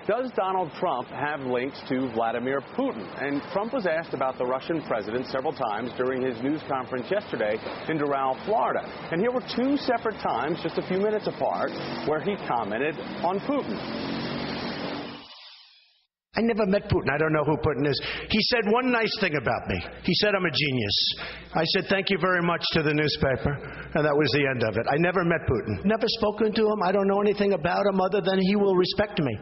Does Donald Trump have links to Vladimir Putin? And Trump was asked about the Russian president several times during his news conference yesterday in Doral, Florida. And here were two separate times, just a few minutes apart, where he commented on Putin. I never met Putin. I don't know who Putin is. He said one nice thing about me. He said I'm a genius. I said thank you very much to the newspaper, and that was the end of it. I never met Putin. Never spoken to him. I don't know anything about him other than he will respect me.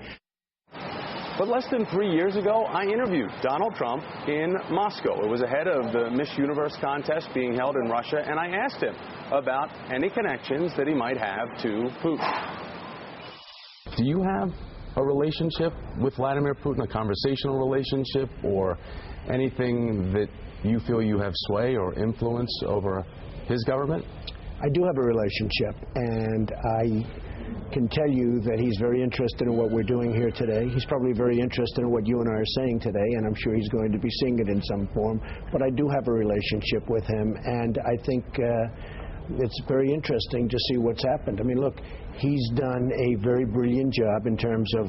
But less than 3 years ago, I interviewed Donald Trump in Moscow. It was ahead of the Miss Universe contest being held in Russia, and I asked him about any connections that he might have to Putin. Do you have a relationship with Vladimir Putin, a conversational relationship, or anything that you feel you have sway or influence over his government? I do have a relationship, and I can tell you that he's very interested in what we're doing here today. He's probably very interested in what you and I are saying today, and I'm sure he's going to be seeing it in some form. But I do have a relationship with him, and I think it's very interesting to see what's happened. I mean, look, he's done a very brilliant job in terms of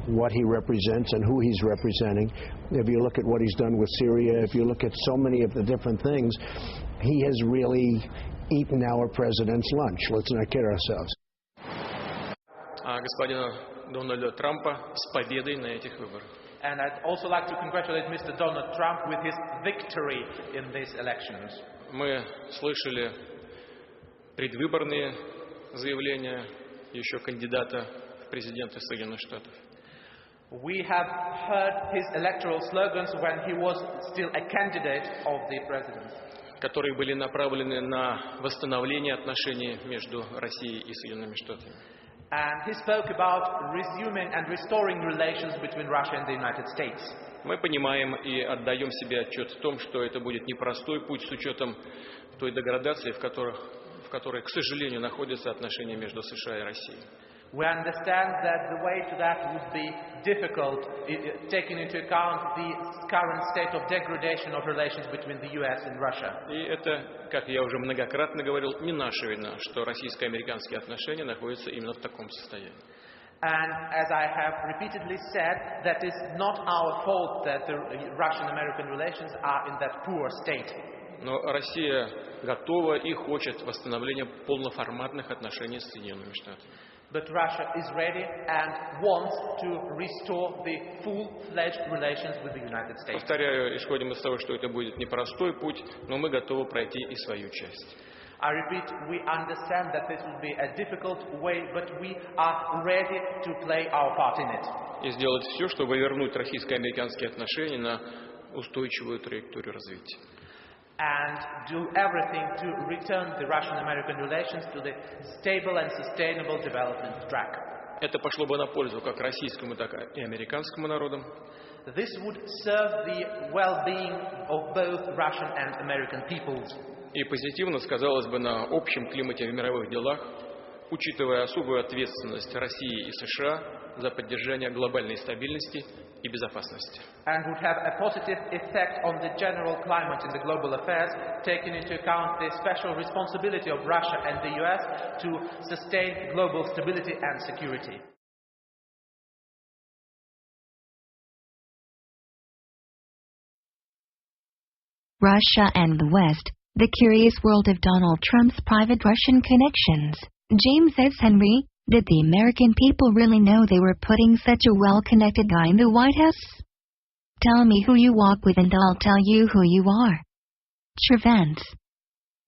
what he represents and who he's representing. If you look at what he's done with Syria, if you look at so many of the different things, he has really eaten our president's lunch. Let's not kid ourselves. Господина Дональда Трампа с победой на этих выборах. And I'd also like to congratulate Mr. Donald Trump with his victory in these elections. Мы слышали предвыборные заявления еще кандидата в президенты Соединенных Штатов. We have heard his electoral slogans when he was still a candidate of the presidency, которые были направлены на восстановление отношений между Россией и Соединенными Штатами. And he spoke about resuming and restoring relations between Russia and the United States. Мы понимаем и отдаем себе отчет в том, что это будет непростой путь с учетом той деградации, в которой, к сожалению, находятся отношения между США и Россией. We understand that the way to that would be difficult, taking into account the current state of degradation of relations between the US and Russia. И это, как я уже многократно говорил, не наша вина, что российско-американские отношения находятся именно в таком состоянии. And as I have repeatedly said, that is not our fault that the Russian-American relations are in that poor state. Но Россия готова и хочет восстановления полноформатных отношений с Соединенными Штатами. But Russia is ready and wants to restore the full-fledged relations with the United States. Повторяю, исходим из того, что это будет непростой путь, но мы готовы пройти и свою часть. I repeat, we understand that this will be a difficult way, but we are ready to play our part in it. И сделать все, чтобы вернуть российско-американские отношения на устойчивую траекторию развития. And do everything to return the Russian-American relations to the stable and sustainable development track. Это пошло бы на пользу как российскому, так и американскому народам. This would serve the well-being of both Russian and American peoples. И позитивно сказалось бы на общем климате в мировых делах, учитывая особую ответственность России и США за поддержание глобальной стабильности и безопасности. And would have a positive effect on the general climate in the global affairs, taking into account the special responsibility of Russia and the US to sustain global stability and security. Russia and the West, the curious world of Donald Trump's private Russian connections. James S. Henry, did the American people really know they were putting such a well-connected guy in the White House? Tell me who you walk with and I'll tell you who you are. Vance.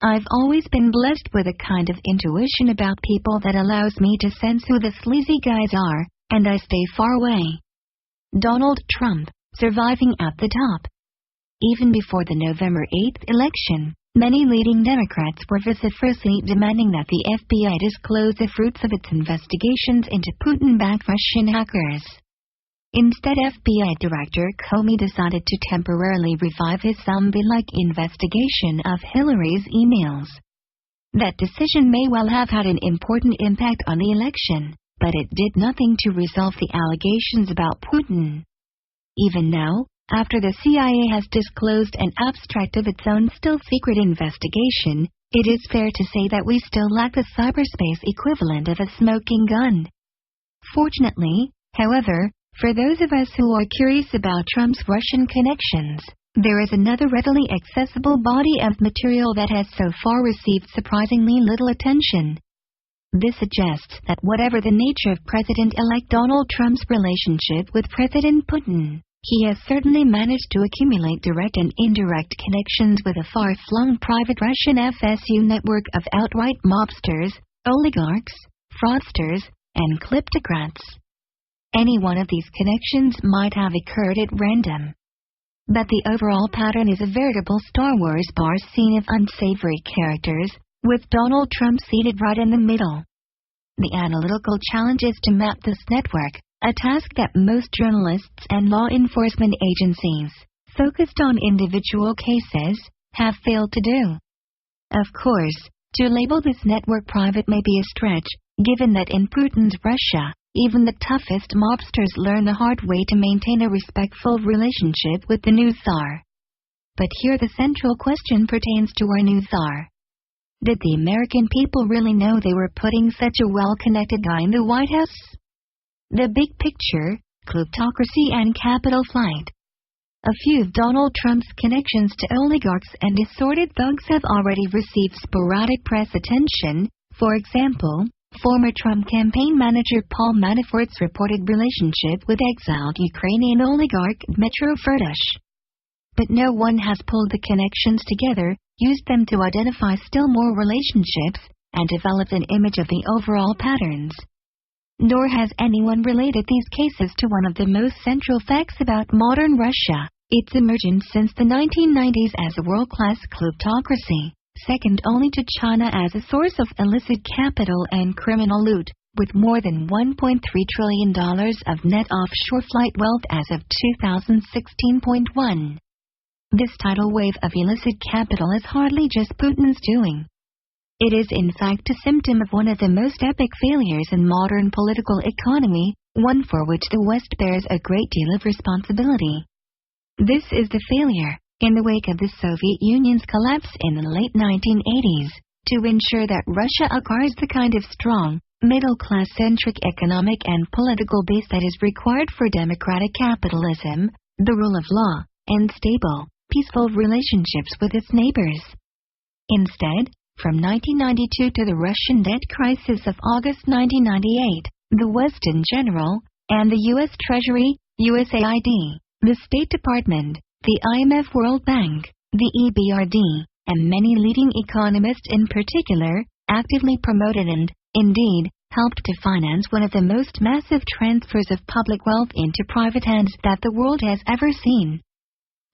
I've always been blessed with a kind of intuition about people that allows me to sense who the sleazy guys are, and I stay far away. Donald Trump, surviving at the top. Even before the November 8th election, many leading Democrats were vociferously demanding that the FBI disclose the fruits of its investigations into Putin-backed Russian hackers. Instead, FBI Director Comey decided to temporarily revive his zombie-like investigation of Hillary's emails. That decision may well have had an important impact on the election, but it did nothing to resolve the allegations about Putin. Even now, after the CIA has disclosed an abstract of its own still-secret investigation, it is fair to say that we still lack the cyberspace equivalent of a smoking gun. Fortunately, However, for those of us who are curious about Trump's Russian connections, there is another readily accessible body of material that has so far received surprisingly little attention. This suggests that whatever the nature of President-elect Donald Trump's relationship with President Putin, he has certainly managed to accumulate direct and indirect connections with a far-flung private Russian FSU network of outright mobsters, oligarchs, fraudsters, and kleptocrats. Any one of these connections might have occurred at random. But the overall pattern is a veritable Star Wars bar scene of unsavory characters, with Donald Trump seated right in the middle. The analytical challenge is to map this network, a task that most journalists and law enforcement agencies, focused on individual cases, have failed to do. Of course, to label this network private may be a stretch, given that in Putin's Russia, even the toughest mobsters learn the hard way to maintain a respectful relationship with the new Tsar. But here the central question pertains to our new Tsar. Did the American people really know they were putting such a well-connected guy in the White House? The big picture, kleptocracy and capital flight. A few of Donald Trump's connections to oligarchs and assorted thugs have already received sporadic press attention. For example, former Trump campaign manager Paul Manafort's reported relationship with exiled Ukrainian oligarch Dmytro Firtash. But no one has pulled the connections together, used them to identify still more relationships, and developed an image of the overall patterns. Nor has anyone related these cases to one of the most central facts about modern Russia, its emergence since the 1990s as a world-class kleptocracy, second only to China as a source of illicit capital and criminal loot, with more than $1.3 trillion of net offshore flight wealth as of 2016.1. This tidal wave of illicit capital is hardly just Putin's doing. It is in fact a symptom of one of the most epic failures in modern political economy, one for which the West bears a great deal of responsibility. This is the failure, in the wake of the Soviet Union's collapse in the late 1980s, to ensure that Russia acquires the kind of strong, middle-class-centric economic and political base that is required for democratic capitalism, the rule of law, and stable, peaceful relationships with its neighbors. Instead, from 1992 to the Russian debt crisis of August 1998, the West in general, and the U.S. Treasury, USAID, the State Department, the IMF World Bank, the EBRD, and many leading economists in particular, actively promoted and, indeed, helped to finance one of the most massive transfers of public wealth into private hands that the world has ever seen.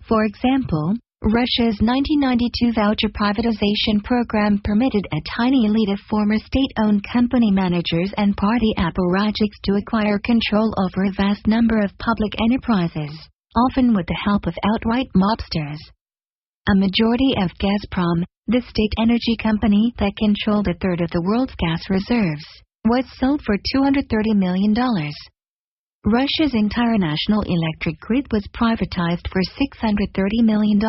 For example, Russia's 1992 voucher privatization program permitted a tiny elite of former state-owned company managers and party apparatchiks to acquire control over a vast number of public enterprises, often with the help of outright mobsters. A majority of Gazprom, the state energy company that controlled a third of the world's gas reserves, was sold for $230 million. Russia's entire national electric grid was privatized for $630 million.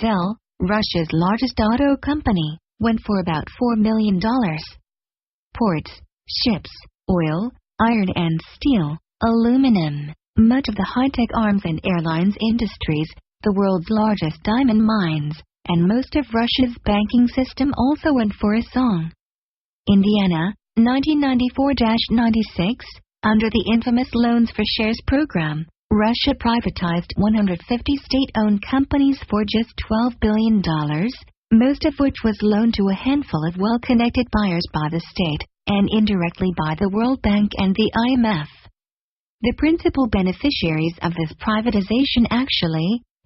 Zell, Russia's largest auto company, went for about $4 million. Ports, ships, oil, iron and steel, aluminum, much of the high-tech arms and airlines industries, the world's largest diamond mines, and most of Russia's banking system also went for a song. Indiana, 1994-96, under the infamous Loans for Shares program, Russia privatized 150 state-owned companies for just $12 billion, most of which was loaned to a handful of well-connected buyers by the state, and indirectly by the World Bank and the IMF. The principal beneficiaries of this privatization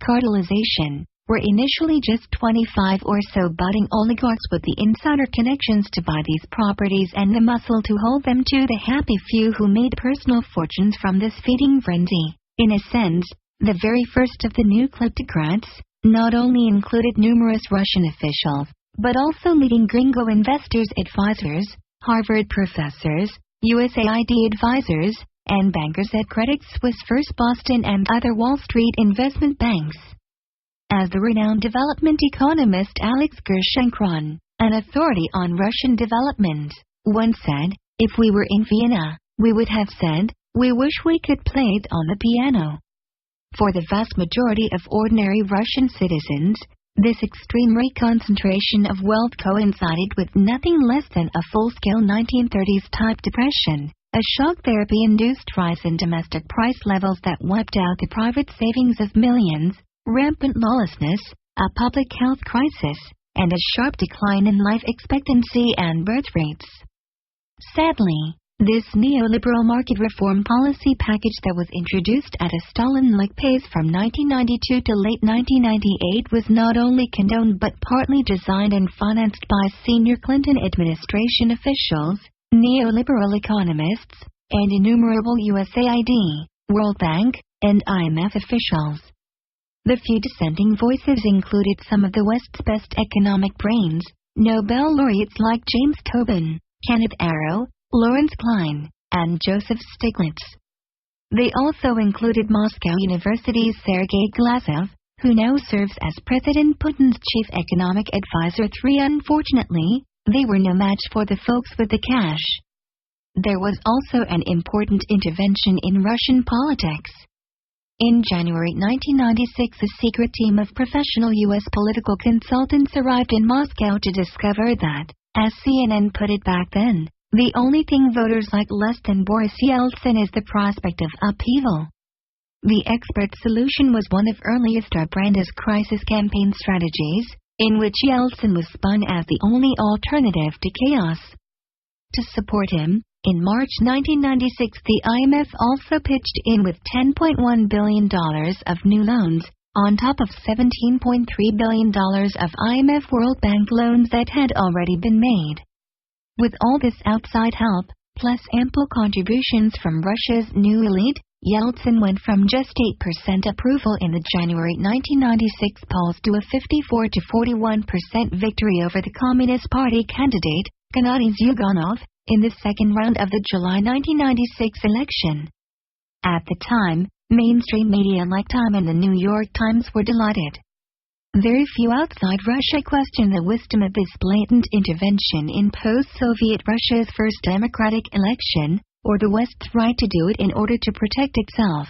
cartelization, were initially just 25 or so budding oligarchs with the insider connections to buy these properties and the muscle to hold them to the happy few who made personal fortunes from this feeding frenzy. In a sense, the very first of the new kleptocrats not only included numerous Russian officials, but also leading gringo investors, advisors, Harvard professors, USAID advisors, and bankers at Credit Suisse, First Boston, and other Wall Street investment banks. As the renowned development economist Alex Gershenkrone, an authority on Russian development, once said, if we were in Vienna, we would have said, We wish we could play it on the piano. For the vast majority of ordinary Russian citizens, this extreme reconcentration of wealth coincided with nothing less than a full-scale 1930s-type depression, a shock therapy-induced rise in domestic price levels that wiped out the private savings of millions, rampant lawlessness, a public health crisis, and a sharp decline in life expectancy and birth rates. Sadly, this neoliberal market reform policy package that was introduced at a Stalin-like pace from 1992 to late 1998 was not only condoned but partly designed and financed by senior Clinton administration officials, neoliberal economists, and innumerable USAID, World Bank, and IMF officials. The few dissenting voices included some of the West's best economic brains, Nobel laureates like James Tobin, Kenneth Arrow, Lawrence Klein, and Joseph Stiglitz. They also included Moscow University's Sergei Glazov, who now serves as President Putin's chief economic advisor. Unfortunately, they were no match for the folks with the cash. There was also an important intervention in Russian politics. In January 1996, a secret team of professional U.S. political consultants arrived in Moscow to discover that, as CNN put it back then, the only thing voters like less than Boris Yeltsin is the prospect of upheaval. The expert solution was one of earliest Branda's crisis campaign strategies, in which Yeltsin was spun as the only alternative to chaos. To support him, in March 1996 the IMF also pitched in with $10.1 billion of new loans, on top of $17.3 billion of IMF World Bank loans that had already been made. With all this outside help, plus ample contributions from Russia's new elite, Yeltsin went from just 8% approval in the January 1996 polls to a 54 to 41% victory over the Communist Party candidate, Gennady Zyuganov, in the second round of the July 1996 election. At the time, mainstream media like Time and the New York Times were delighted. Very few outside Russia questioned the wisdom of this blatant intervention in post-Soviet Russia's first democratic election, or the West's right to do it in order to protect itself.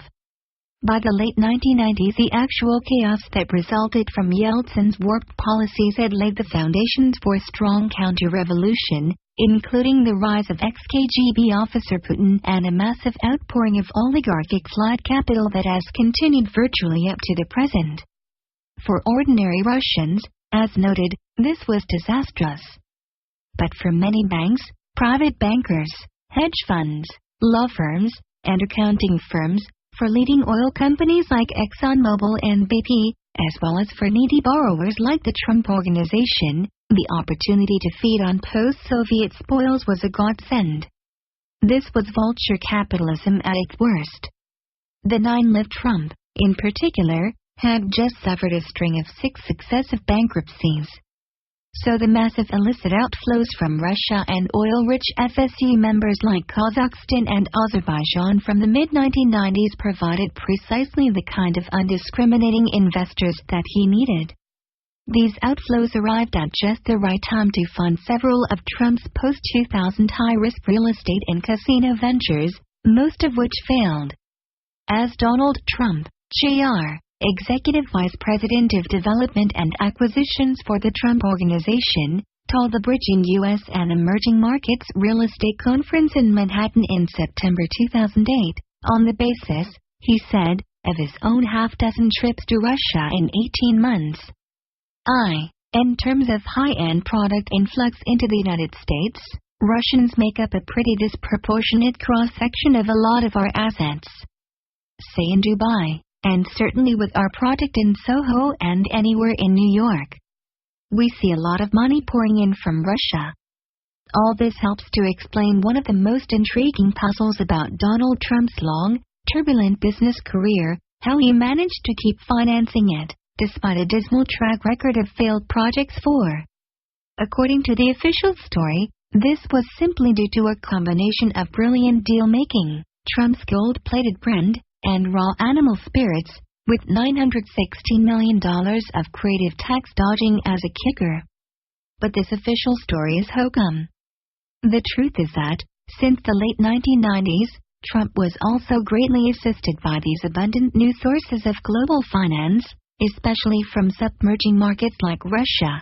By the late 1990s, the actual chaos that resulted from Yeltsin's warped policies had laid the foundations for a strong counter-revolution, including the rise of ex-KGB officer Putin and a massive outpouring of oligarchic flight capital that has continued virtually up to the present. For ordinary Russians, as noted, this was disastrous. But for many banks, private bankers, hedge funds, law firms, and accounting firms, for leading oil companies like ExxonMobil and BP, as well as for needy borrowers like the Trump Organization, the opportunity to feed on post-Soviet spoils was a godsend. This was vulture capitalism at its worst. The nine-lived Trump, in particular, had just suffered a string of 6 successive bankruptcies. So the massive illicit outflows from Russia and oil-rich FSU members like Kazakhstan and Azerbaijan from the mid-1990s provided precisely the kind of undiscriminating investors that he needed. These outflows arrived at just the right time to fund several of Trump's post-2000 high-risk real estate and casino ventures, most of which failed. As Donald Trump, Jr., Executive Vice President of Development and Acquisitions for the Trump Organization, told the Bridging U.S. and Emerging Markets Real Estate Conference in Manhattan in September 2008, on the basis, he said, of his own half-dozen trips to Russia in 18 months. In terms of high-end product influx into the United States, Russians make up a pretty disproportionate cross-section of a lot of our assets. Say in Dubai, and certainly with our product in Soho and anywhere in New York. We see a lot of money pouring in from Russia. All this helps to explain one of the most intriguing puzzles about Donald Trump's long, turbulent business career, how he managed to keep financing it, despite a dismal track record of failed projects. According to the official story, this was simply due to a combination of brilliant deal-making, Trump's gold-plated brand, and raw animal spirits, with $916 million of creative tax dodging as a kicker. But this official story is hokum. The truth is that, since the late 1990s, Trump was also greatly assisted by these abundant new sources of global finance, especially from submerging markets like Russia.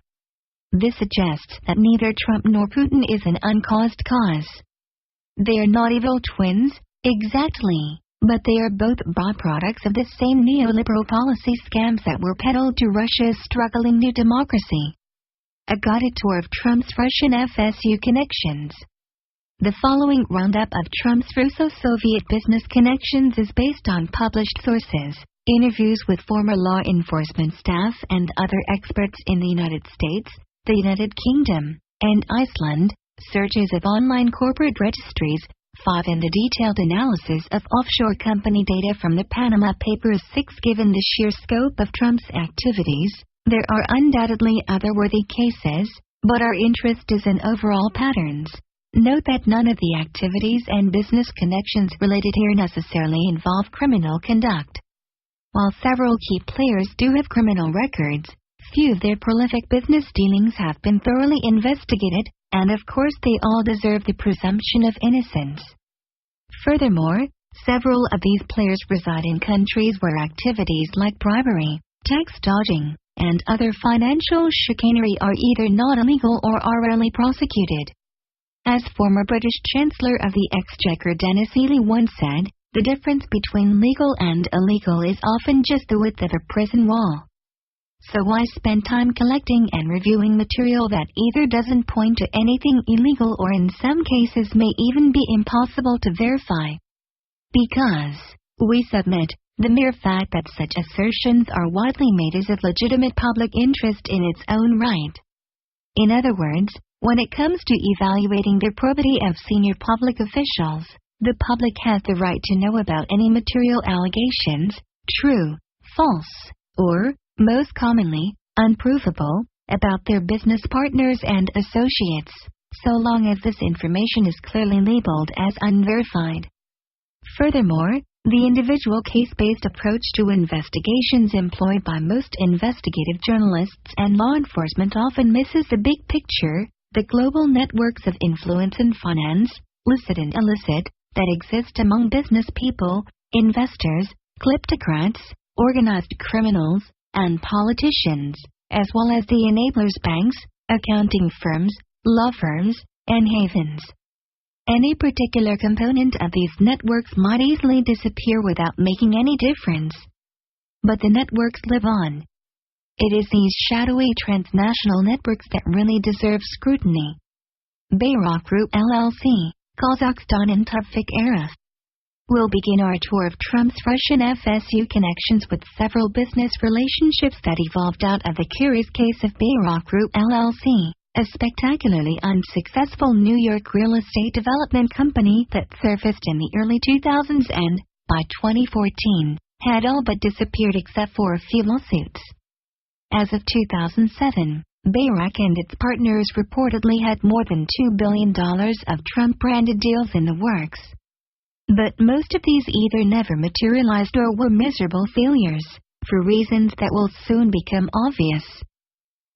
This suggests that neither Trump nor Putin is an uncaused cause. They are not evil twins, exactly, but they are both byproducts of the same neoliberal policy scams that were peddled to Russia's struggling new democracy. A guided tour of Trump's Russian FSU connections. The following roundup of Trump's Russo-Soviet business connections is based on published sources, interviews with former law enforcement staff and other experts in the United States, the United Kingdom, and Iceland, searches of online corporate registries, 5 and a detailed analysis of offshore company data from the Panama Papers. 6 Given the sheer scope of Trump's activities, there are undoubtedly other worthy cases, but our interest is in overall patterns. Note that none of the activities and business connections related here necessarily involve criminal conduct. While several key players do have criminal records, few of their prolific business dealings have been thoroughly investigated, and of course they all deserve the presumption of innocence. Furthermore, several of these players reside in countries where activities like bribery, tax dodging, and other financial chicanery are either not illegal or are rarely prosecuted. As former British Chancellor of the Exchequer Denis Healey once said, the difference between legal and illegal is often just the width of a prison wall. So why spend time collecting and reviewing material that either doesn't point to anything illegal or in some cases may even be impossible to verify? Because, we submit, the mere fact that such assertions are widely made is of legitimate public interest in its own right. In other words, when it comes to evaluating the probity of senior public officials, the public has the right to know about any material allegations, true, false, or, most commonly, unprovable, about their business partners and associates, so long as this information is clearly labeled as unverified. Furthermore, the individual case-based approach to investigations employed by most investigative journalists and law enforcement often misses the big picture, the global networks of influence and finance, licit and illicit, that exist among business people, investors, kleptocrats, organized criminals, and politicians, as well as the enablers banks, accounting firms, law firms, and havens. Any particular component of these networks might easily disappear without making any difference. But the networks live on. It is these shadowy transnational networks that really deserve scrutiny. Bayrock Group LLC, Kazakhstan and Tawfik Arif. We'll begin our tour of Trump's Russian FSU connections with several business relationships that evolved out of the curious case of Bayrock Group LLC, a spectacularly unsuccessful New York real estate development company that surfaced in the early 2000s and, by 2014, had all but disappeared except for a few lawsuits. As of 2007, Bayrock and its partners reportedly had more than $2 billion of Trump-branded deals in the works. But most of these either never materialized or were miserable failures, for reasons that will soon become obvious.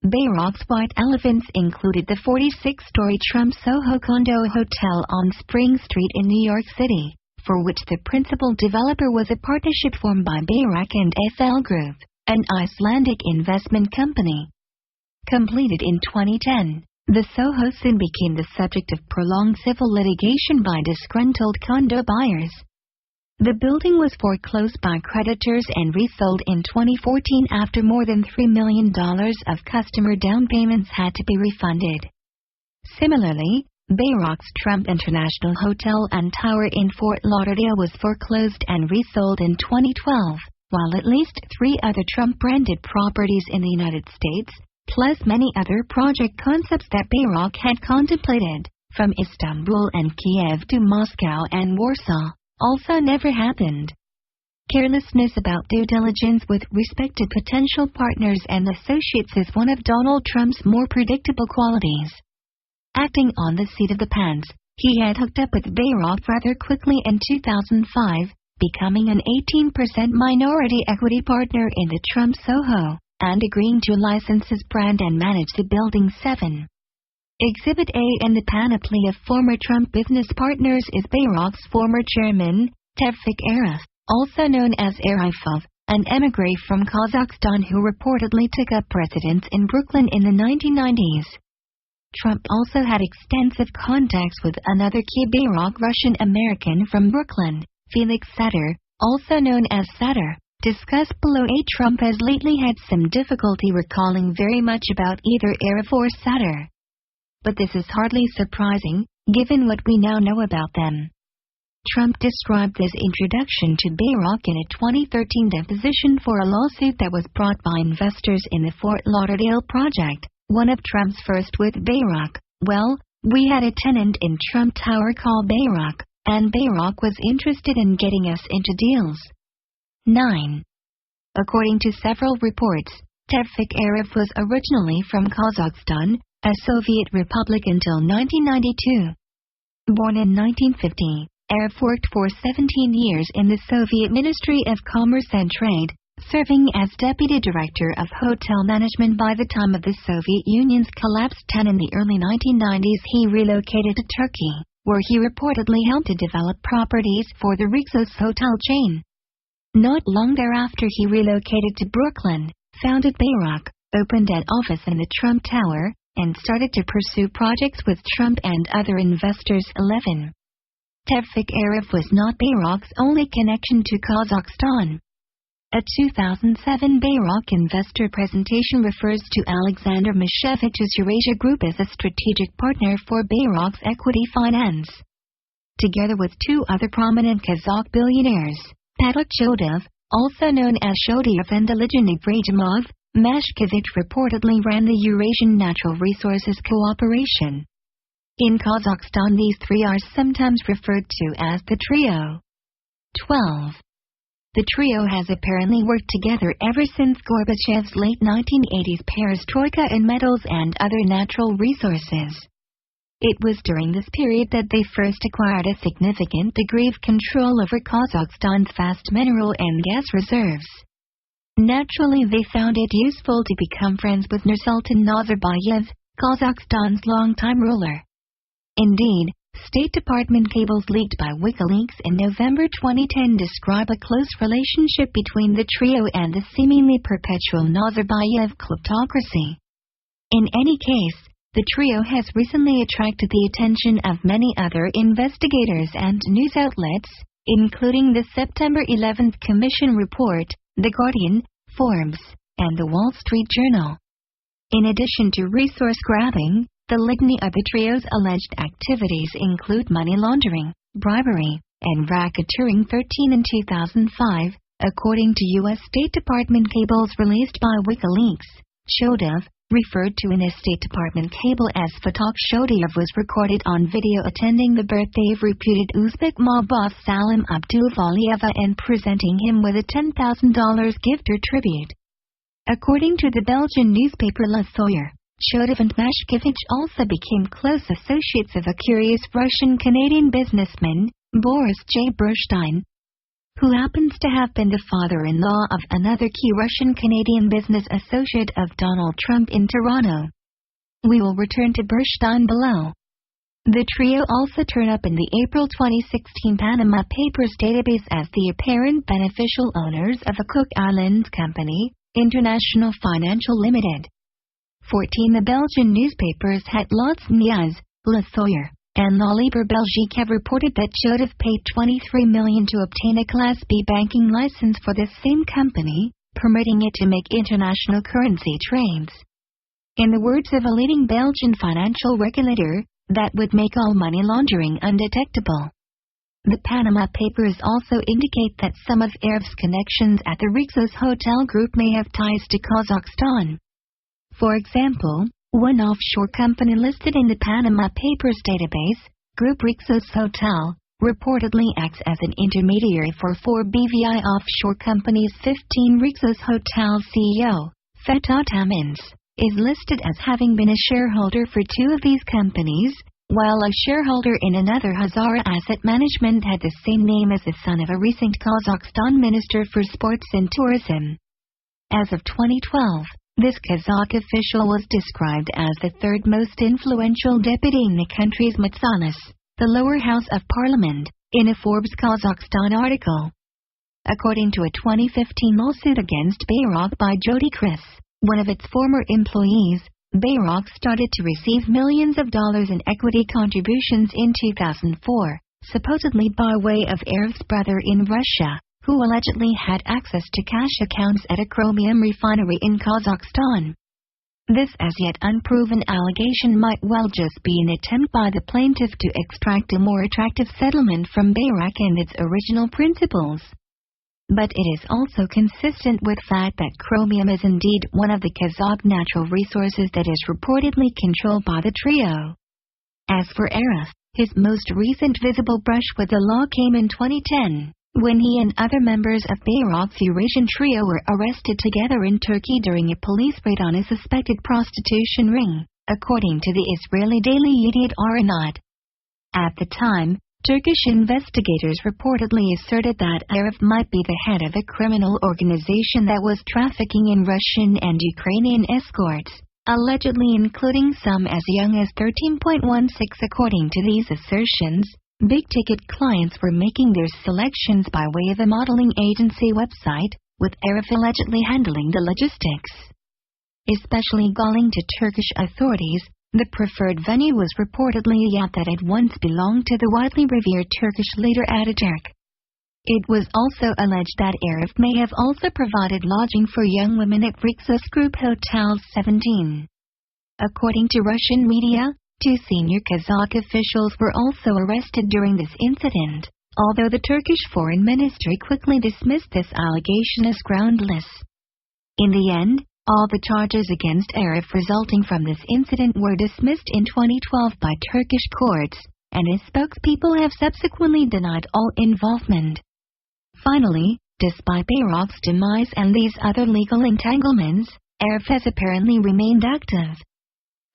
Bayrock's white elephants included the 46-story Trump Soho condo hotel on Spring Street in New York City, for which the principal developer was a partnership formed by Bayrock and FL Group, an Icelandic investment company. Completed in 2010, the Soho soon became the subject of prolonged civil litigation by disgruntled condo buyers. The building was foreclosed by creditors and resold in 2014 after more than $3 million of customer down payments had to be refunded. Similarly, Bayrock's Trump International Hotel and Tower in Fort Lauderdale was foreclosed and resold in 2012, while at least 3 other Trump-branded properties in the United States, plus many other project concepts that Bayrock had contemplated, from Istanbul and Kiev to Moscow and Warsaw, also never happened. Carelessness about due diligence with respect to potential partners and associates is one of Donald Trump's more predictable qualities. Acting on the seat of the pants, he had hooked up with Bayrock rather quickly in 2005, becoming an 18% minority equity partner in the Trump Soho, and agreeing to license his brand and manage the building 7. Exhibit A in the panoply of former Trump business partners is Bayrock's former chairman, Tevfik Arif, also known as Arifov, an emigre from Kazakhstan who reportedly took up residence in Brooklyn in the 1990s. Trump also had extensive contacts with another key Bayrock Russian-American from Brooklyn, Felix Sater, also known as Sater. Discussed below. Trump has lately had some difficulty recalling very much about either Arif or Sater. But this is hardly surprising, given what we now know about them. Trump described his introduction to Bayrock in a 2013 deposition for a lawsuit that was brought by investors in the Fort Lauderdale project, one of Trump's first with Bayrock. Well, we had a tenant in Trump Tower called Bayrock, and Bayrock was interested in getting us into deals. 9. According to several reports, Tevfik Arif was originally from Kazakhstan, a Soviet republic until 1992. Born in 1950, Arif worked for 17 years in the Soviet Ministry of Commerce and Trade, serving as Deputy Director of Hotel Management. By the time of the Soviet Union's collapse in the early 1990s, he relocated to Turkey, where he reportedly helped to develop properties for the Rixos hotel chain. Not long thereafter, he relocated to Brooklyn, founded Bayrock, opened an office in the Trump Tower, and started to pursue projects with Trump and other investors. 11. Tevfik Arif was not Bayrock's only connection to Kazakhstan. A 2007 Bayrock investor presentation refers to Alexander Mishevich's Eurasia Group as a strategic partner for Bayrock's equity finance. Together with two other prominent Kazakh billionaires, Pavel Chodov, also known as Shodiev, and Ilijan Ibrahimov, Mashkevich reportedly ran the Eurasian Natural Resources Cooperation. In Kazakhstan, these three are sometimes referred to as the trio. 12. The trio has apparently worked together ever since Gorbachev's late 1980s perestroika in metals and other natural resources. It was during this period that they first acquired a significant degree of control over Kazakhstan's vast mineral and gas reserves. Naturally, they found it useful to become friends with Nursultan Nazarbayev, Kazakhstan's longtime ruler. Indeed, State Department cables leaked by WikiLeaks in November 2010 describe a close relationship between the trio and the seemingly perpetual Nazarbayev kleptocracy. In any case, the trio has recently attracted the attention of many other investigators and news outlets, including the September 11th Commission report, The Guardian, Forbes, and The Wall Street Journal. In addition to resource grabbing, the litany of the trio's alleged activities include money laundering, bribery, and racketeering. 13. In 2005, according to U.S. State Department cables released by WikiLeaks, Chodov, referred to in a State Department cable as Fatak Shodiev, was recorded on video attending the birthday of reputed Uzbek mob boss Salim Abdulvalieva and presenting him with a $10,000 gift or tribute. According to the Belgian newspaper Le Soir, Chodov and Mashkevich also became close associates of a curious Russian-Canadian businessman, Boris J. Burstein, who happens to have been the father-in-law of another key Russian-Canadian business associate of Donald Trump in Toronto. We will return to Burstein below. The trio also turn up in the April 2016 Panama Papers database as the apparent beneficial owners of a Cook Islands company, International Financial Limited. 14. The Belgian newspapers Het Laatste Nieuws, Le Soir, and La Libre Belgique have reported that Chodov paid $23 million to obtain a Class B banking license for this same company, permitting it to make international currency trades. In the words of a leading Belgian financial regulator, that would make all money laundering undetectable. The Panama Papers also indicate that some of Arif's connections at the Rixos Hotel Group may have ties to Kazakhstan. For example, one offshore company listed in the Panama Papers database, Group Rixos Hotel, reportedly acts as an intermediary for 4 BVI offshore companies. 15. Rixos Hotel CEO, Fetat Amins, is listed as having been a shareholder for 2 of these companies, while a shareholder in another, Hazara Asset Management, had the same name as the son of a recent Kazakhstan Minister for Sports and Tourism. As of 2012, This Kazakh official was described as the third most influential deputy in the country's Matsalis, the lower house of parliament, in a Forbes Kazakhstan article. According to a 2015 lawsuit against Bayrak by Jody Chris, one of its former employees, Bayrak started to receive millions of dollars in equity contributions in 2004, supposedly by way of Arif's brother in Russia, who allegedly had access to cash accounts at a chromium refinery in Kazakhstan. This as yet unproven allegation might well just be an attempt by the plaintiff to extract a more attractive settlement from Bayrak and its original principals. But it is also consistent with the fact that chromium is indeed one of the Kazakh natural resources that is reportedly controlled by the trio. As for Arif, his most recent visible brush with the law came in 2010, when he and other members of Bayrak's Eurasian trio were arrested together in Turkey during a police raid on a suspected prostitution ring, according to the Israeli daily Yediot Aronot. At the time, Turkish investigators reportedly asserted that Arif might be the head of a criminal organization that was trafficking in Russian and Ukrainian escorts, allegedly including some as young as 13.16. According to these assertions, big-ticket clients were making their selections by way of a modeling agency website, with Arif allegedly handling the logistics. Especially galling to Turkish authorities, the preferred venue was reportedly a yacht that had once belonged to the widely revered Turkish leader Ataturk. It was also alleged that Arif may have also provided lodging for young women at Rixos Group Hotels 17. According to Russian media, 2 senior Kazakh officials were also arrested during this incident, although the Turkish Foreign Ministry quickly dismissed this allegation as groundless. In the end, all the charges against Arif resulting from this incident were dismissed in 2012 by Turkish courts, and his spokespeople have subsequently denied all involvement. Finally, despite Bayrak's demise and these other legal entanglements, Arif has apparently remained active.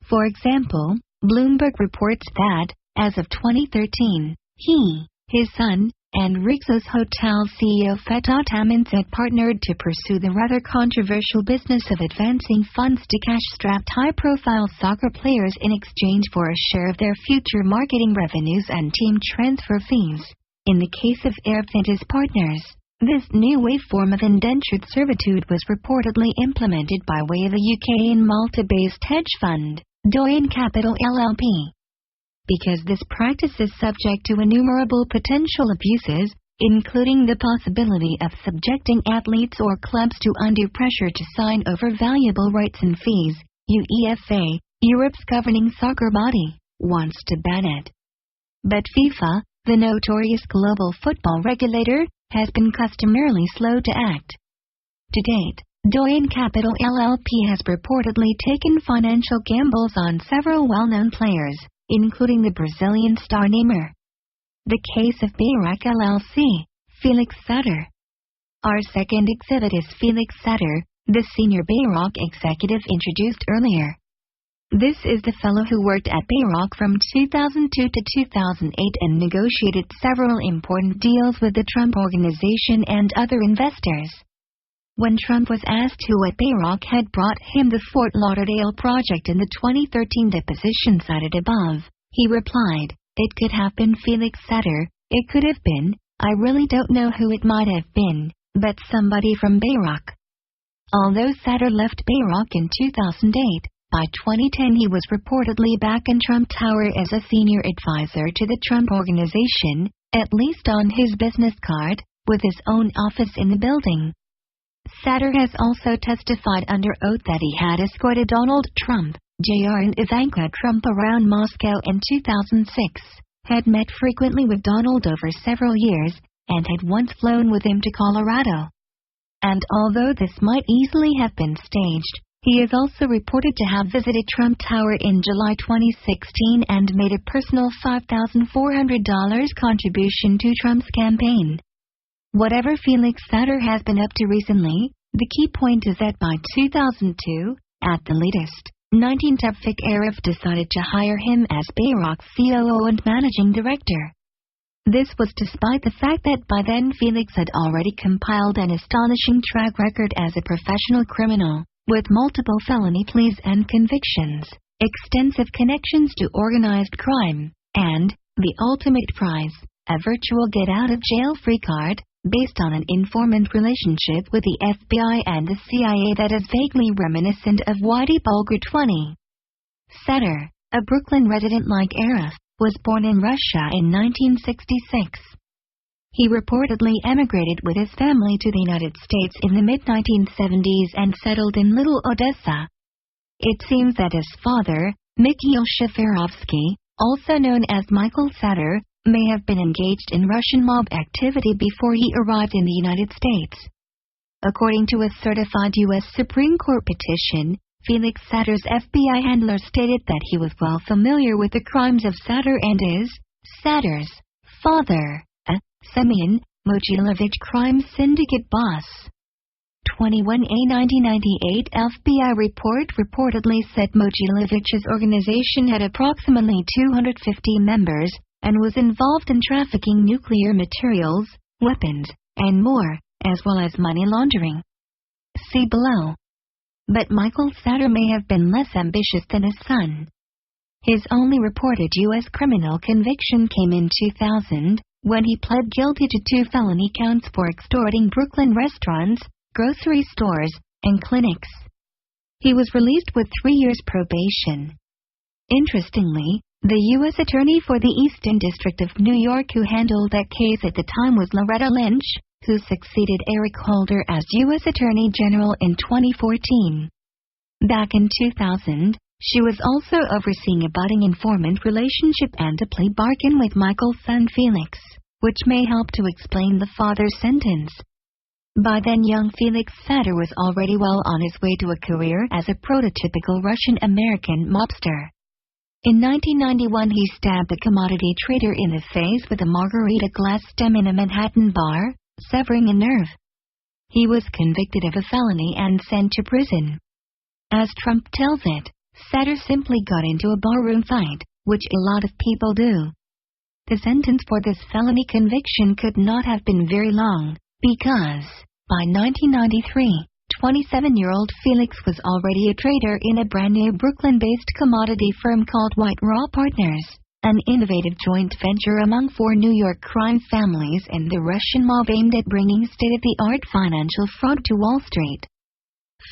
For example, Bloomberg reports that, as of 2013, he, his son, and Rixos Hotel CEO Fetat Amins had partnered to pursue the rather controversial business of advancing funds to cash-strapped high-profile soccer players in exchange for a share of their future marketing revenues and team transfer fees. In the case of Arif and his partners, this new wave form of indentured servitude was reportedly implemented by way of a UK and Malta-based hedge fund, Doyen Capital LLP. Because this practice is subject to innumerable potential abuses, including the possibility of subjecting athletes or clubs to undue pressure to sign over valuable rights and fees, UEFA, Europe's governing soccer body, wants to ban it. But FIFA, the notorious global football regulator, has been customarily slow to act. To date, Doyen Capital LLP has reportedly taken financial gambles on several well-known players, including the Brazilian star Neymar. The case of Bayrak LLC, Felix Sater. Our second exhibit is Felix Sater, the senior Bayrak executive introduced earlier. This is the fellow who worked at Bayrak from 2002 to 2008 and negotiated several important deals with the Trump Organization and other investors. When Trump was asked who at Bayrak had brought him the Fort Lauderdale project in the 2013 deposition cited above, he replied, "It could have been Felix Sater, it could have been, I really don't know who it might have been, but somebody from Bayrak." Although Sater left Bayrak in 2008, by 2010 he was reportedly back in Trump Tower as a senior advisor to the Trump Organization, at least on his business card, with his own office in the building. Sater has also testified under oath that he had escorted Donald Trump, Jr. and Ivanka Trump around Moscow in 2006, had met frequently with Donald over several years, and had once flown with him to Colorado. And although this might easily have been staged, he is also reported to have visited Trump Tower in July 2016 and made a personal $5,400 contribution to Trump's campaign. Whatever Felix Sater has been up to recently, the key point is that by 2002, at the latest, 19 Tevfik Arif decided to hire him as Bayrak's COO and managing director. This was despite the fact that by then Felix had already compiled an astonishing track record as a professional criminal, with multiple felony pleas and convictions, extensive connections to organized crime, and, the ultimate prize, a virtual get-out-of-jail-free card, based on an informant relationship with the FBI and the CIA that is vaguely reminiscent of Whitey Bulger 20. Satter, a Brooklyn resident like Arif, was born in Russia in 1966. He reportedly emigrated with his family to the United States in the mid-1970s and settled in Little Odessa. It seems that his father, Mikhail Shafirovsky, also known as Michael Satter, may have been engaged in Russian mob activity before he arrived in the United States. According to a certified U.S. Supreme Court petition, Felix Satter's FBI handler stated that he was well familiar with the crimes of Satter and is Satter's father, a Semyon Mogilovich crime syndicate boss. 21A 1998 FBI report reportedly said Mogilovich's organization had approximately 250 members and was involved in trafficking nuclear materials, weapons, and more, as well as money laundering. See below. But Michael Satter may have been less ambitious than his son. His only reported U.S. criminal conviction came in 2000, when he pled guilty to 2 felony counts for extorting Brooklyn restaurants, grocery stores, and clinics. He was released with 3 years probation. Interestingly, the U.S. Attorney for the Eastern District of New York who handled that case at the time was Loretta Lynch, who succeeded Eric Holder as U.S. Attorney General in 2014. Back in 2000, she was also overseeing a budding informant relationship and a plea bargain with Michael's son Felix, which may help to explain the father's sentence. By then young Felix Satter was already well on his way to a career as a prototypical Russian-American mobster. In 1991 he stabbed a commodity trader in the face with a margarita glass stem in a Manhattan bar, severing a nerve. He was convicted of a felony and sent to prison. As Trump tells it, Satter simply got into a barroom fight, which a lot of people do. The sentence for this felony conviction could not have been very long, because, by 1993, 27-year-old Felix was already a trader in a brand-new Brooklyn-based commodity firm called White Raw Partners, an innovative joint venture among 4 New York crime families and the Russian mob aimed at bringing state-of-the-art financial fraud to Wall Street.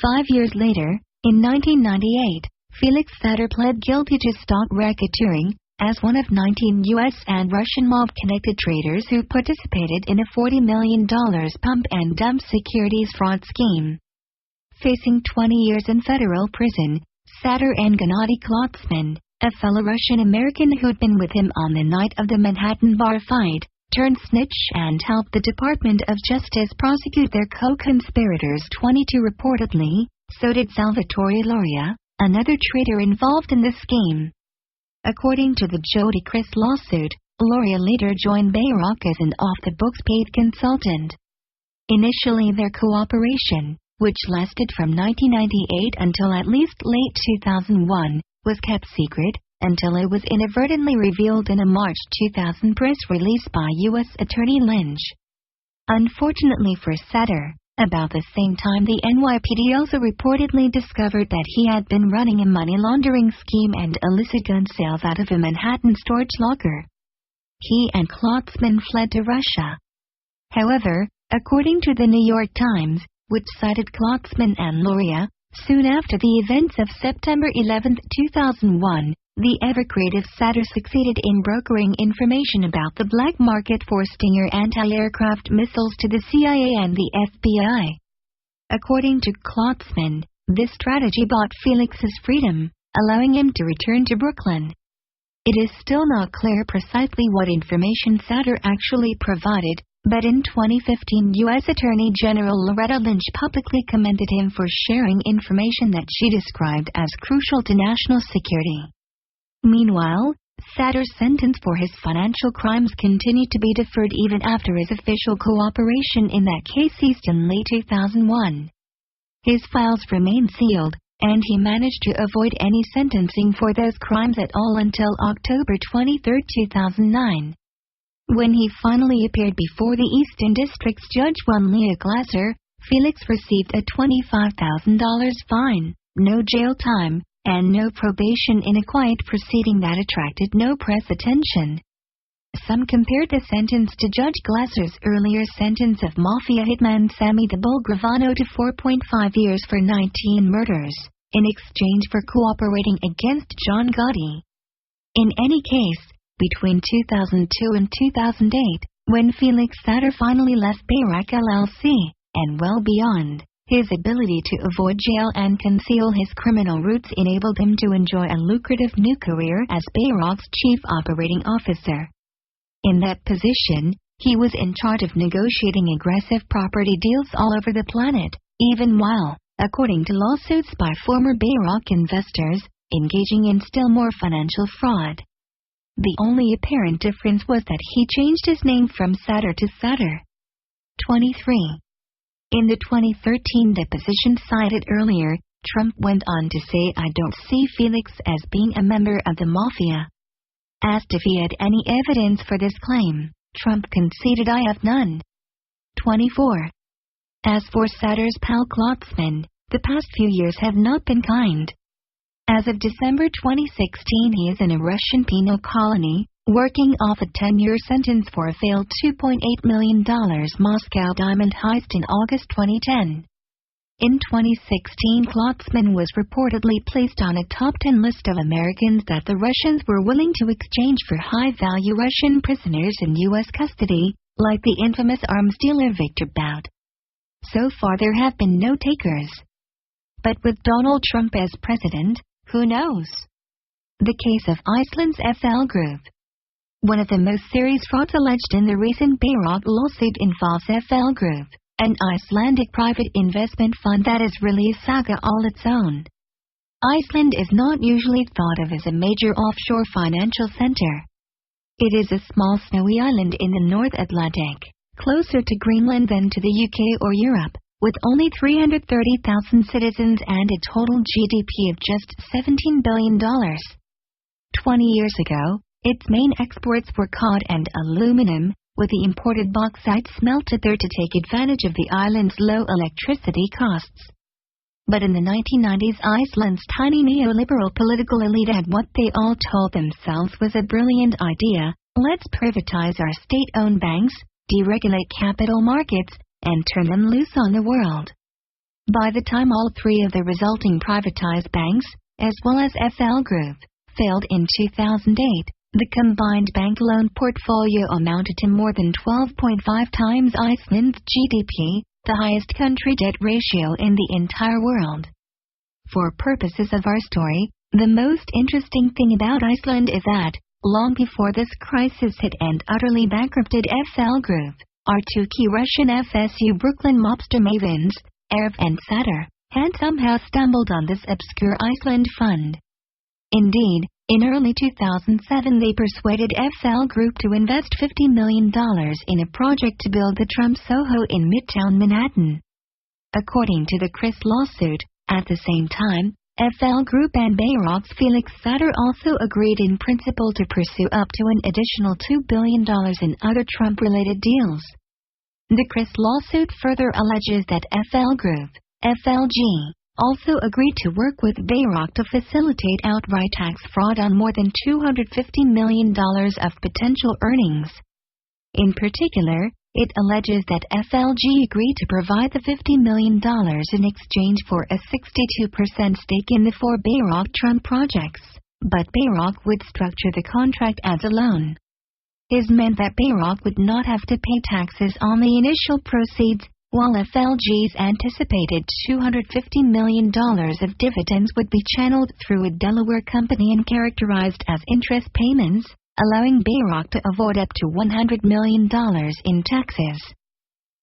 5 years later, in 1998, Felix Satter pled guilty to stock racketeering, as one of 19 U.S. and Russian mob-connected traders who participated in a $40 million pump-and-dump securities fraud scheme. Facing 20 years in federal prison, Satter and Gennady Klotzman, a fellow Russian-American who'd been with him on the night of the Manhattan bar fight, turned snitch and helped the Department of Justice prosecute their co-conspirators 22 reportedly, so did Salvatore Loria, another trader involved in the scheme. According to the Jody Chris lawsuit, Loria later joined Bayrock as an off-the-books paid consultant. Initially their cooperation, which lasted from 1998 until at least late 2001, was kept secret, until it was inadvertently revealed in a March 2000 press release by U.S. Attorney Lynch. Unfortunately for Satter, about the same time the NYPD also reportedly discovered that he had been running a money laundering scheme and illicit gun sales out of a Manhattan storage locker. He and Klotzman fled to Russia. However, according to the New York Times, which cited Klotzman and Loria, soon after the events of September 11, 2001, the ever-creative Satter succeeded in brokering information about the black market for Stinger anti-aircraft missiles to the CIA and the FBI. According to Klotzman, this strategy bought Felix's freedom, allowing him to return to Brooklyn. It is still not clear precisely what information Satter actually provided, but in 2015 U.S. Attorney General Loretta Lynch publicly commended him for sharing information that she described as crucial to national security. Meanwhile, Satter's sentence for his financial crimes continued to be deferred even after his official cooperation in that case ceased in late 2001. His files remain sealed, and he managed to avoid any sentencing for those crimes at all until October 23, 2009. When he finally appeared before the Eastern District's Judge 1 Leah Glasser, Felix received a $25,000 fine, no jail time, and no probation in a quiet proceeding that attracted no press attention. Some compared the sentence to Judge Glasser's earlier sentence of mafia hitman Sammy the Bull Gravano to 4.5 years for 19 murders, in exchange for cooperating against John Gotti. In any case, between 2002 and 2008, when Felix Sater finally left Bayrock LLC, and well beyond, his ability to avoid jail and conceal his criminal roots enabled him to enjoy a lucrative new career as Bayrock's chief operating officer. In that position, he was in charge of negotiating aggressive property deals all over the planet, even while, according to lawsuits by former Bayrock investors, engaging in still more financial fraud. The only apparent difference was that he changed his name from Sater to Sater. 23. In the 2013 deposition cited earlier, Trump went on to say, "I don't see Felix as being a member of the mafia." Asked if he had any evidence for this claim, Trump conceded, "I have none." 24. As for Sater's pal Klotzman, the past few years have not been kind. As of December 2016, he is in a Russian penal colony, working off a 10-year sentence for a failed $2.8 million Moscow diamond heist in August 2010. In 2016, Klotzman was reportedly placed on a top 10 list of Americans that the Russians were willing to exchange for high-value Russian prisoners in U.S. custody, like the infamous arms dealer Victor Bout. So far there have been no takers. But with Donald Trump as president, who knows? The case of Iceland's FL Group. One of the most serious frauds alleged in the recent Bayrock lawsuit involves FL Group, an Icelandic private investment fund that is really a saga all its own. Iceland is not usually thought of as a major offshore financial center. It is a small snowy island in the North Atlantic, closer to Greenland than to the UK or Europe, with only 330,000 citizens and a total GDP of just $17 billion. 20 years ago, its main exports were cod and aluminum, with the imported bauxite smelted there to take advantage of the island's low electricity costs. But in the 1990s, Iceland's tiny neoliberal political elite had what they all told themselves was a brilliant idea: let's privatize our state-owned banks, deregulate capital markets, and turn them loose on the world. By the time all three of the resulting privatized banks, as well as FL Group, failed in 2008, the combined bank loan portfolio amounted to more than 12.5 times Iceland's GDP, the highest country debt ratio in the entire world. For purposes of our story, the most interesting thing about Iceland is that, long before this crisis hit and utterly bankrupted FL Group, our two key Russian FSU Brooklyn mobster mavens, Arif and Sater, had somehow stumbled on this obscure Iceland fund. Indeed, in early 2007 they persuaded FL Group to invest $50 million in a project to build the Trump Soho in Midtown Manhattan. According to the Chris lawsuit, at the same time, FL Group and Bayrock's Felix Sater also agreed in principle to pursue up to an additional $2 billion in other Trump-related deals. The Chris lawsuit further alleges that FL Group, FLG, also agreed to work with Bayrock to facilitate outright tax fraud on more than $250 million of potential earnings. In particular, it alleges that FLG agreed to provide the $50 million in exchange for a 62% stake in the four Bayrock Trump projects, but Bayrock would structure the contract as a loan. This meant that Bayrock would not have to pay taxes on the initial proceeds, while FLG's anticipated $250 million of dividends would be channeled through a Delaware company and characterized as interest payments, allowing Bayrock to avoid up to $100 million in taxes.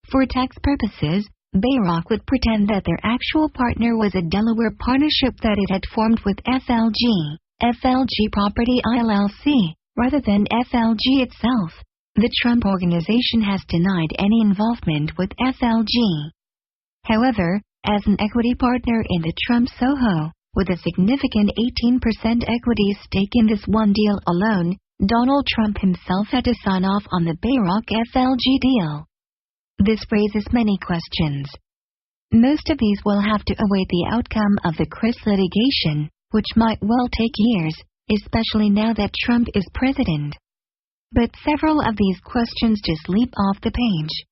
For tax purposes, Bayrock would pretend that their actual partner was a Delaware partnership that it had formed with FLG Property LLC, rather than FLG itself. The Trump Organization has denied any involvement with FLG. However, as an equity partner in the Trump Soho, with a significant 18% equity stake in this one deal alone, Donald Trump himself had to sign off on the Bayrock FLG deal. This raises many questions. Most of these will have to await the outcome of the Chris litigation, which might well take years, especially now that Trump is president. But several of these questions just leap off the page.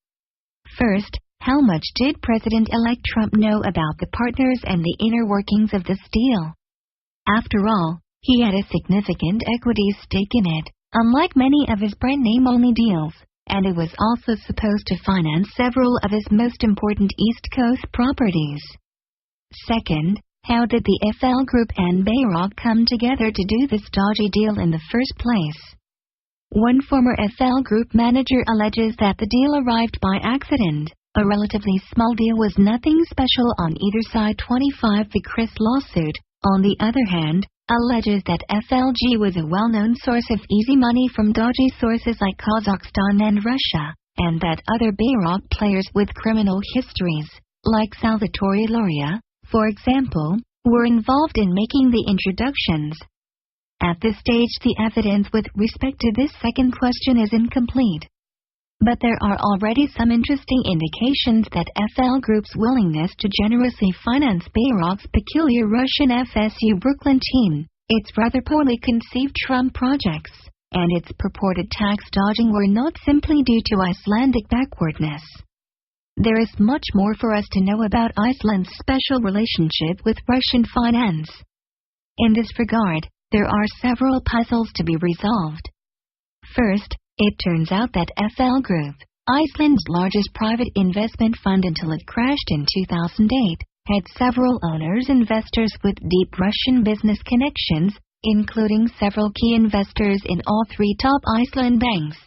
First, how much did President-elect Trump know about the partners and the inner workings of this deal? After all, he had a significant equity stake in it, unlike many of his brand-name-only deals, and it was also supposed to finance several of his most important East Coast properties. Second, how did the FL Group and Bayrock come together to do this dodgy deal in the first place? One former FL Group manager alleges that the deal arrived by accident. A relatively small deal was nothing special on either side. 25 The Chris lawsuit, on the other hand, alleges that FLG was a well-known source of easy money from dodgy sources like Kazakhstan and Russia, and that other Bayrock players with criminal histories, like Salvatore Lauria, for example, were involved in making the introductions. At this stage, the evidence with respect to this second question is incomplete. But there are already some interesting indications that FL Group's willingness to generously finance Bayrock's peculiar Russian FSU Brooklyn team, its rather poorly conceived Trump projects, and its purported tax dodging were not simply due to Icelandic backwardness. There is much more for us to know about Iceland's special relationship with Russian finance. In this regard, there are several puzzles to be resolved. First, it turns out that FL Group, Iceland's largest private investment fund until it crashed in 2008, had several owners investors with deep Russian business connections, including several key investors in all three top Iceland banks.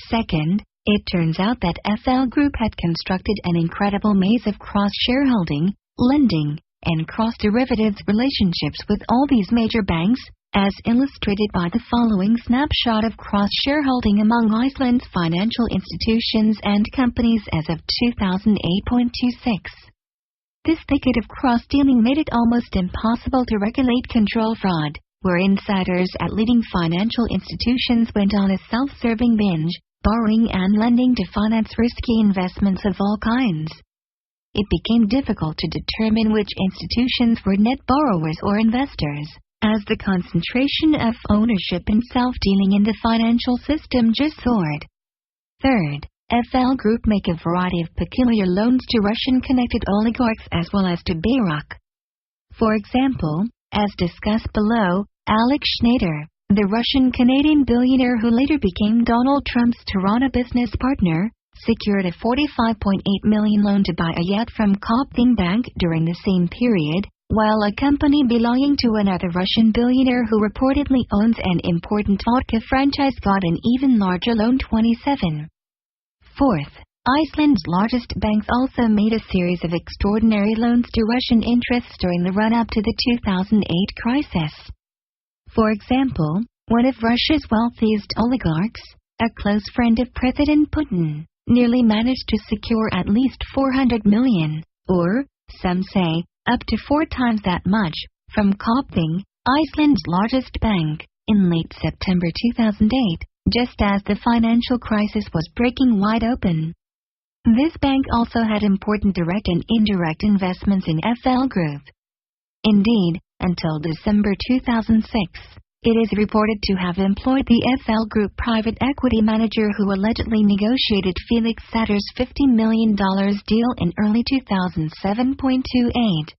Second, it turns out that FL Group had constructed an incredible maze of cross-shareholding, lending, and cross-derivatives relationships with all these major banks, as illustrated by the following snapshot of cross-shareholding among Iceland's financial institutions and companies as of 2008.26. This thicket of cross-dealing made it almost impossible to regulate control fraud, where insiders at leading financial institutions went on a self-serving binge, borrowing and lending to finance risky investments of all kinds. It became difficult to determine which institutions were net borrowers or investors, as the concentration of ownership and self-dealing in the financial system just soared. Third, FL Group make a variety of peculiar loans to Russian-connected oligarchs as well as to Bayrock. For example, as discussed below, Alex Schneider, the Russian-Canadian billionaire who later became Donald Trump's Toronto business partner, secured a $45.8 million loan to buy a yacht from Copthing Bank during the same period, while a company belonging to another Russian billionaire who reportedly owns an important vodka franchise got an even larger loan. 27. Fourth, Iceland's largest banks also made a series of extraordinary loans to Russian interests during the run-up to the 2008 crisis. For example, one of Russia's wealthiest oligarchs, a close friend of President Putin, nearly managed to secure at least $400 million, or, some say, up to 4 times that much, from Copthing, Iceland's largest bank, in late September 2008, just as the financial crisis was breaking wide open. This bank also had important direct and indirect investments in FL Group. Indeed, until December 2006, it is reported to have employed the FL Group private equity manager who allegedly negotiated Felix Satter's $50 million deal in early 2007.28.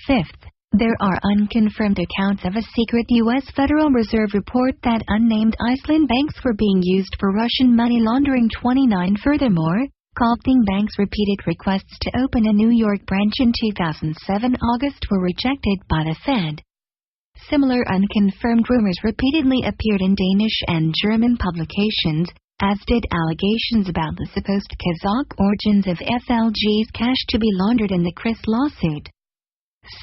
Fifth, there are unconfirmed accounts of a secret U.S. Federal Reserve report that unnamed Iceland banks were being used for Russian money laundering. 29. Furthermore, Copthing Bank's repeated requests to open a New York branch in 2007 August were rejected by the Fed. Similar unconfirmed rumors repeatedly appeared in Danish and German publications, as did allegations about the supposed Kazakh origins of FLG's cash to be laundered in the Chris lawsuit.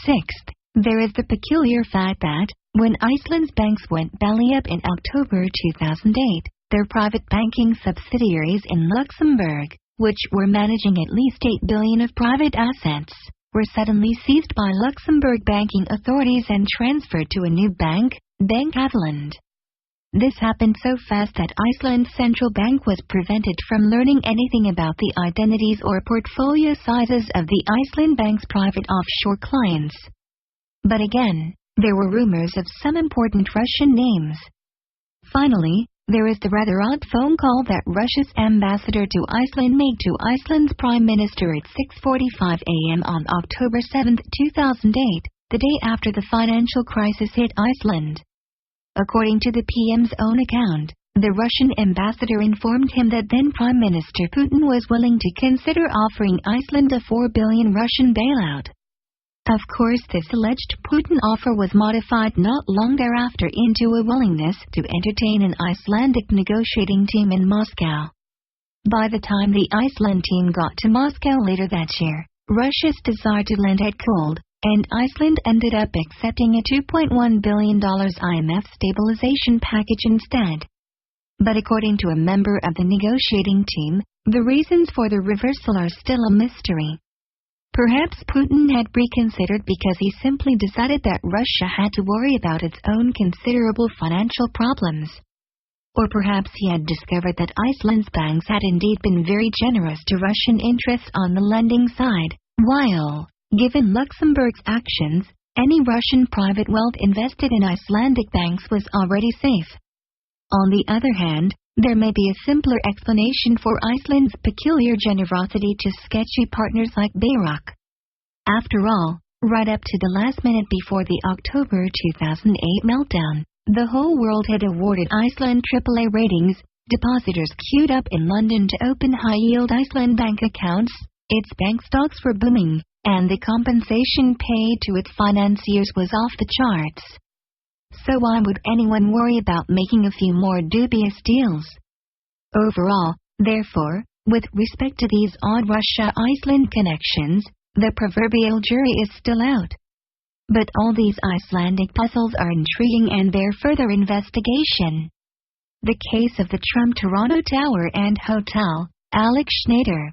Sixth, there is the peculiar fact that, when Iceland's banks went belly up in October 2008, their private banking subsidiaries in Luxembourg, which were managing at least $8 billion of private assets, were suddenly seized by Luxembourg banking authorities and transferred to a new bank, Bank Adeland. This happened so fast that Iceland's central bank was prevented from learning anything about the identities or portfolio sizes of the Iceland bank's private offshore clients. But again, there were rumors of some important Russian names. Finally, there is the rather odd phone call that Russia's ambassador to Iceland made to Iceland's Prime Minister at 6:45 a.m. on October 7, 2008, the day after the financial crisis hit Iceland. According to the PM's own account, the Russian ambassador informed him that then Prime Minister Putin was willing to consider offering Iceland a 4 billion Russian bailout. Of course, this alleged Putin offer was modified not long thereafter into a willingness to entertain an Icelandic negotiating team in Moscow. By the time the Iceland team got to Moscow later that year, Russia's desire to lend had cooled, and Iceland ended up accepting a $2.1 billion IMF stabilization package instead. But according to a member of the negotiating team, the reasons for the reversal are still a mystery. Perhaps Putin had reconsidered because he simply decided that Russia had to worry about its own considerable financial problems. Or perhaps he had discovered that Iceland's banks had indeed been very generous to Russian interests on the lending side, while, given Luxembourg's actions, any Russian private wealth invested in Icelandic banks was already safe. On the other hand, there may be a simpler explanation for Iceland's peculiar generosity to sketchy partners like Bayrock. After all, right up to the last minute before the October 2008 meltdown, the whole world had awarded Iceland AAA ratings, depositors queued up in London to open high-yield Iceland bank accounts, its bank stocks were booming, and the compensation paid to its financiers was off the charts. So why would anyone worry about making a few more dubious deals? Overall, therefore, with respect to these odd Russia-Iceland connections, the proverbial jury is still out. But all these Icelandic puzzles are intriguing and bear further investigation. The case of the Trump Toronto Tower and Hotel, Alex Schneider.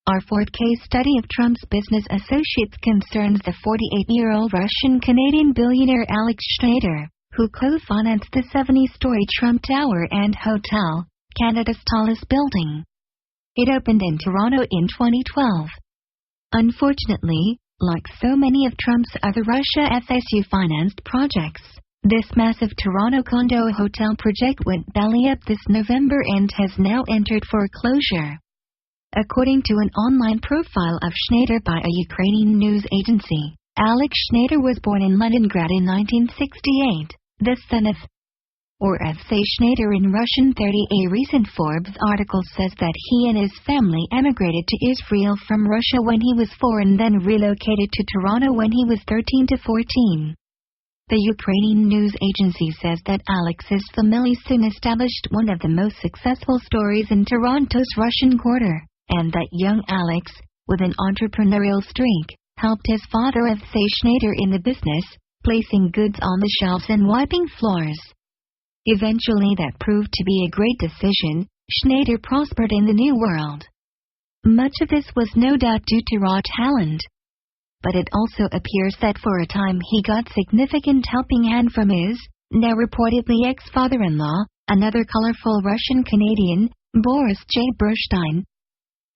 Our fourth case study of Trump's business associates concerns the 48-year-old Russian-Canadian billionaire Alex Schneider, who co-financed the 70-story Trump Tower and Hotel, Canada's tallest building. It opened in Toronto in 2012. Unfortunately, like so many of Trump's other Russia FSU-financed projects, this massive Toronto condo hotel project went belly up this November and has now entered foreclosure. According to an online profile of Schneider by a Ukrainian news agency, Alex Schneider was born in Leningrad in 1968, the son of, or as say Schneider in Russian 30. A recent Forbes article says that he and his family emigrated to Israel from Russia when he was 4 and then relocated to Toronto when he was 13 to 14. The Ukrainian news agency says that Alex's family soon established one of the most successful stories in Toronto's Russian Quarter, and that young Alex, with an entrepreneurial streak, helped his father F.C. Schneider in the business, placing goods on the shelves and wiping floors. Eventually that proved to be a great decision. Schneider prospered in the new world. Much of this was no doubt due to raw talent. But it also appears that for a time he got significant helping hand from his, now reportedly ex-father-in-law, another colorful Russian-Canadian, Boris J. Burstein.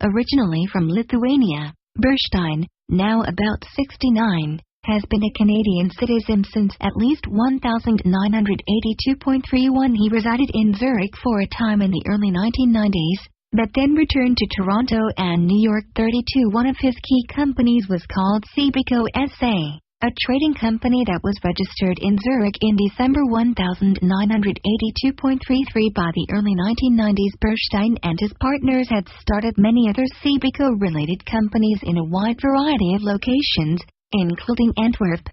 Originally from Lithuania, Burstein, now about 69, has been a Canadian citizen since at least 1982.31. He resided in Zurich for a time in the early 1990s, but then returned to Toronto and New York. 32. One of his key companies was called Cibico SA, a trading company that was registered in Zurich in December 1982.33. By the early 1990s, Burstein and his partners had started many other Cibico-related companies in a wide variety of locations, including Antwerp,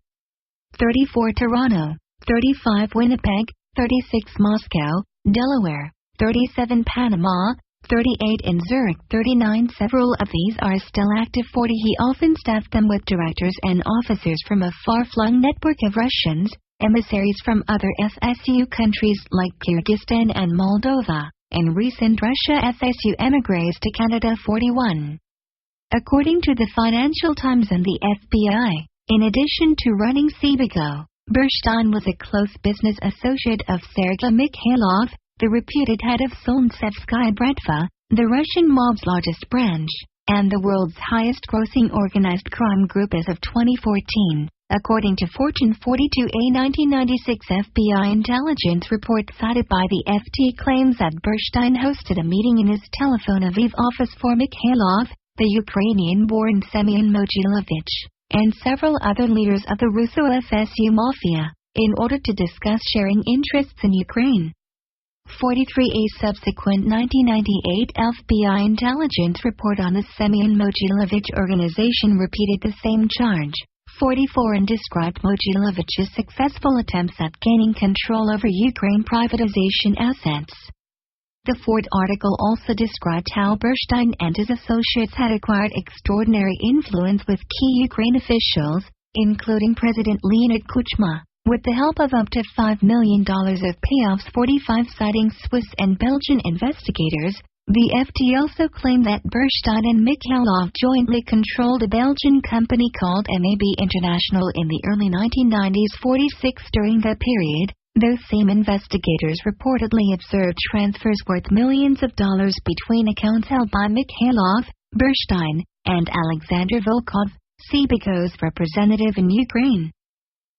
34 Toronto, 35 Winnipeg, 36 Moscow, Delaware, 37 Panama, 38 in Zurich, 39. Several of these are still active. 40. He often staffed them with directors and officers from a far-flung network of Russians, emissaries from other FSU countries like Kyrgyzstan and Moldova, and recent Russia FSU emigres to Canada. 41. According to the Financial Times and the FBI, in addition to running Cibico, Bernstein was a close business associate of Sergei Mikhailov, the reputed head of Solntsevskaya Bratva, the Russian mob's largest branch, and the world's highest-grossing organized crime group as of 2014, according to Fortune 42A 1996 FBI intelligence report cited by the FT claims that Bernstein hosted a meeting in his Telefon Aviv office for Mikhailov, the Ukrainian-born Semyon Mogilovich, and several other leaders of the Russo-FSU mafia, in order to discuss sharing interests in Ukraine. 43A subsequent 1998 FBI intelligence report on the Semyon Mogilovich organization repeated the same charge. 44 and described Mogilovich's successful attempts at gaining control over Ukraine privatization assets. The Ford article also described how Bernstein and his associates had acquired extraordinary influence with key Ukraine officials, including President Leonid Kuchma, with the help of up to $5 million of payoffs. 45 citing Swiss and Belgian investigators. The FT also claimed that Bernstein and Mikhailov jointly controlled a Belgian company called MAB International in the early 1990s. 46 during that period, those same investigators reportedly observed transfers worth millions of dollars between accounts held by Mikhailov, Bernstein, and Alexander Volkov, Sebeco's representative in Ukraine.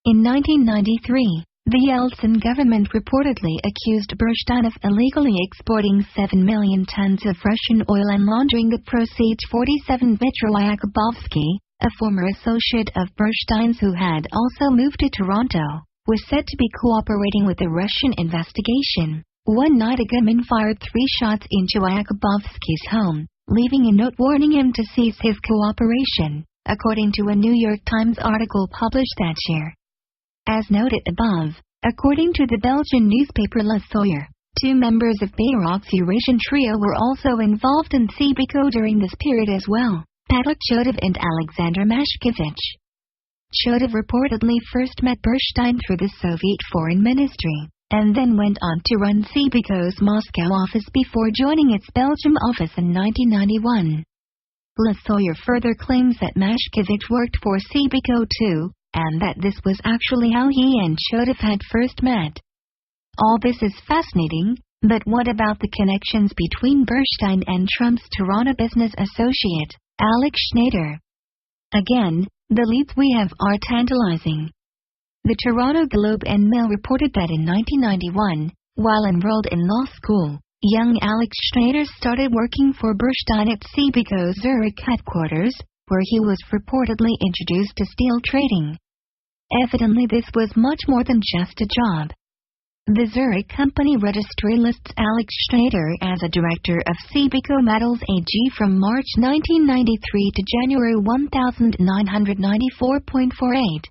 In 1993, the Yeltsin government reportedly accused Bernstein of illegally exporting 7 million tons of Russian oil and laundering the proceeds. 47 Dmitry Yakubovsky, a former associate of Bernstein's who had also moved to Toronto, was said to be cooperating with the Russian investigation. One night a gunman fired 3 shots into Yakubovsky's home, leaving a note warning him to cease his cooperation, according to a New York Times article published that year. As noted above, according to the Belgian newspaper Le Soir, 2 members of Bayrock's Eurasian trio were also involved in Sebeco during this period as well, Pavel Chodov and Alexander Mashkevich. Chodov reportedly first met Bernstein through the Soviet Foreign Ministry, and then went on to run Sebeco's Moscow office before joining its Belgium office in 1991. Le Soir further claims that Mashkevich worked for Sebeco too, and that this was actually how he and Chodov had first met. All this is fascinating, but what about the connections between Bernstein and Trump's Toronto business associate, Alex Schneider? Again, the leads we have are tantalizing. The Toronto Globe and Mail reported that in 1991, while enrolled in law school, young Alex Schneider started working for Bernstein at Sebeco's Zurich headquarters, where he was reportedly introduced to steel trading. Evidently this was much more than just a job. The Zurich company registry lists Alex Schneider as a director of Sebeco Metals AG from March 1993 to January 1994.48.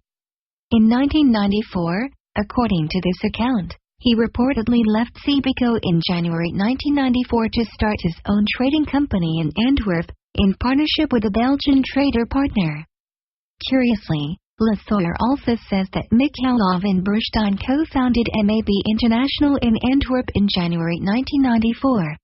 In 1994, according to this account, he reportedly left Sebeco in January 1994 to start his own trading company in Antwerp, in partnership with a Belgian trader partner. Curiously, Le Soir also says that Mikhailov and Bernstein co-founded MAB International in Antwerp in January 1994.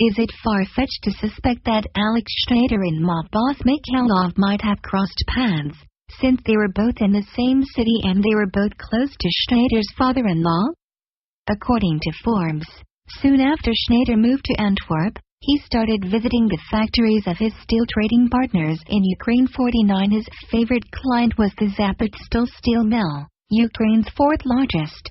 Is it far-fetched to suspect that Alex Schneider and mob boss Mikhailov might have crossed paths, since they were both in the same city and they were both close to Schneider's father-in-law? According to Forbes, soon after Schneider moved to Antwerp, he started visiting the factories of his steel trading partners in Ukraine. 49 His favorite client was the Zapyatstol steel mill, Ukraine's 4th largest.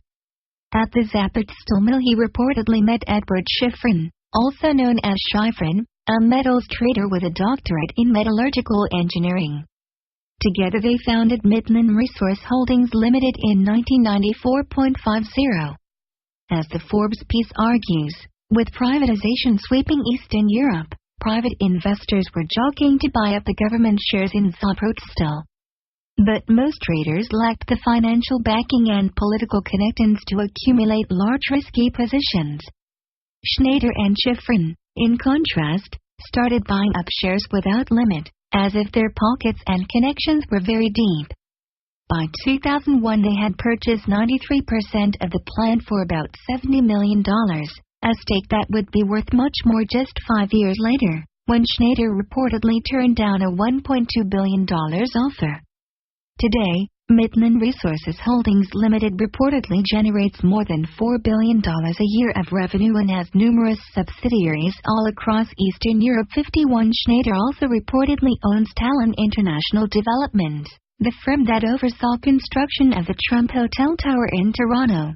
At the Zapyatstol mill he reportedly met Edward Shifrin, also known as Shifrin, a metals trader with a doctorate in metallurgical engineering. Together they founded Midland Resource Holdings Limited in 1994.50. As the Forbes piece argues, with privatization sweeping Eastern Europe, private investors were jockeying to buy up the government shares in Zapyatstol. But most traders lacked the financial backing and political connections to accumulate large risky positions. Schneider and Shifrin, in contrast, started buying up shares without limit, as if their pockets and connections were very deep. By 2001 they had purchased 93% of the plant for about $70 million. A stake that would be worth much more just 5 years later, when Schneider reportedly turned down a $1.2 billion offer. Today, Midland Resources Holdings Limited reportedly generates more than $4 billion a year of revenue and has numerous subsidiaries all across Eastern Europe. 51 Schneider also reportedly owns Talon International Development, the firm that oversaw construction of the Trump Hotel Tower in Toronto.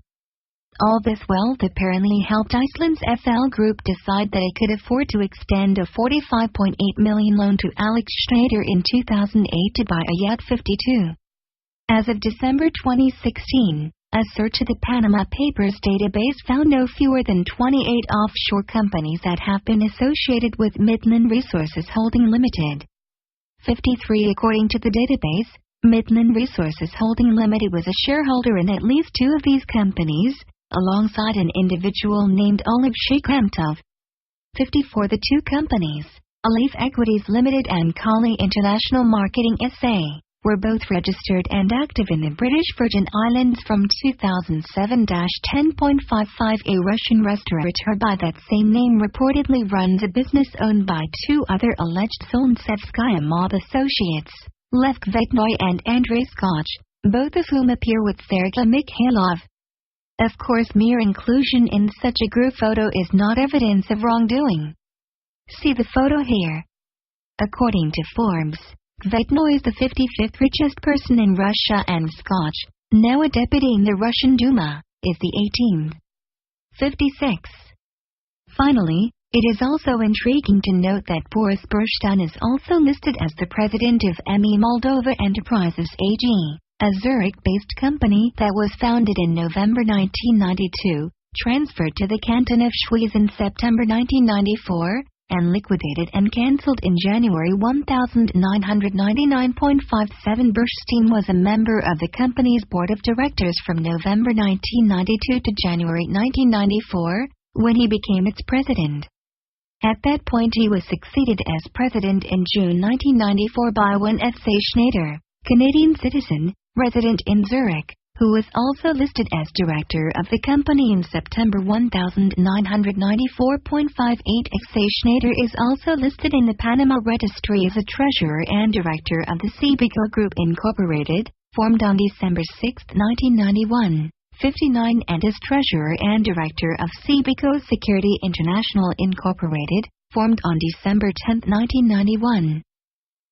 All this wealth apparently helped Iceland's FL Group decide that it could afford to extend a $45.8 million loan to Alex Schneider in 2008 to buy a Yacht 52. As of December 2016, a search of the Panama Papers database found no fewer than 28 offshore companies that have been associated with Midland Resources Holding Limited. 53 According to the database, Midland Resources Holding Limited was a shareholder in at least two of these companies, alongside an individual named Oleg Shekhamtov. 54 The two companies, Alif Equities Limited and Kali International Marketing SA, were both registered and active in the British Virgin Islands from 2007. 10.55 A Russian restaurateur by that same name reportedly runs a business owned by two other alleged Solntsevskaya mob associates, Lev Kvetnoy and Andrei Skach, both of whom appear with Sergei Mikhailov. Of course, mere inclusion in such a group photo is not evidence of wrongdoing. See the photo here. According to Forbes, Kvetnoy is the 55th richest person in Russia and Skach, now a deputy in the Russian Duma, is the 18th. 56. Finally, it is also intriguing to note that Boris Burstein is also listed as the president of ME Moldova Enterprises AG, a Zurich-based company that was founded in November 1992, transferred to the canton of Schwyz in September 1994, and liquidated and cancelled in January 1999.57. Burstein was a member of the company's board of directors from November 1992 to January 1994, when he became its president. At that point he was succeeded as president in June 1994 by one F.C. Schneider, Canadian citizen, resident in Zurich, who was also listed as director of the company in September 1994.58. F.C. Schneider is also listed in the Panama Registry as a treasurer and director of the Cibico Group Incorporated, formed on December 6, 1991. 59 and as treasurer and director of Cibico Security International Incorporated, formed on December 10, 1991.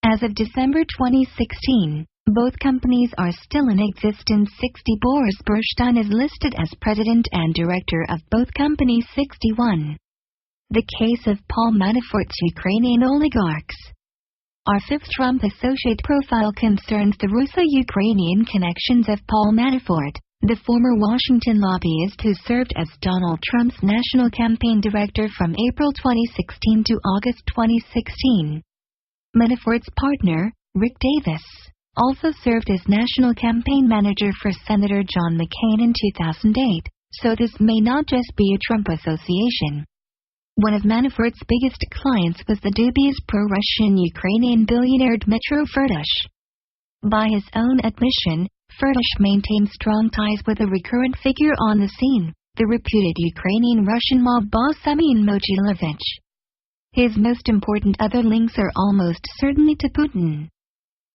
As of December 2016, both companies are still in existence. 60 Boris Burstein is listed as president and director of both companies. 61. The case of Paul Manafort's Ukrainian oligarchs. Our fifth Trump associate profile concerns the Russo-Ukrainian connections of Paul Manafort, the former Washington lobbyist who served as Donald Trump's national campaign director from April 2016 to August 2016. Manafort's partner, Rick Davis, also served as national campaign manager for Senator John McCain in 2008, so this may not just be a Trump association. One of Manafort's biggest clients was the dubious pro-Russian Ukrainian billionaire Dmytro Firtash. By his own admission, Firtash maintained strong ties with a recurrent figure on the scene, the reputed Ukrainian-Russian mob boss Semyon Mogilevich. His most important other links are almost certainly to Putin.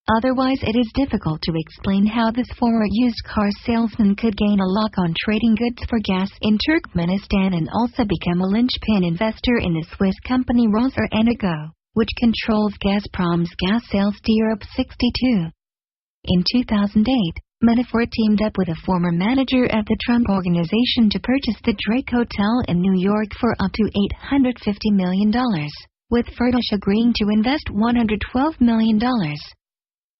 Otherwise it is difficult to explain how this former used car salesman could gain a lock on trading goods for gas in Turkmenistan and also become a linchpin investor in the Swiss company Roserenergo, which controls Gazprom's gas sales to Europe. 62. In 2008, Manafort teamed up with a former manager at the Trump Organization to purchase the Drake Hotel in New York for up to $850 million, with Firtash agreeing to invest $112 million.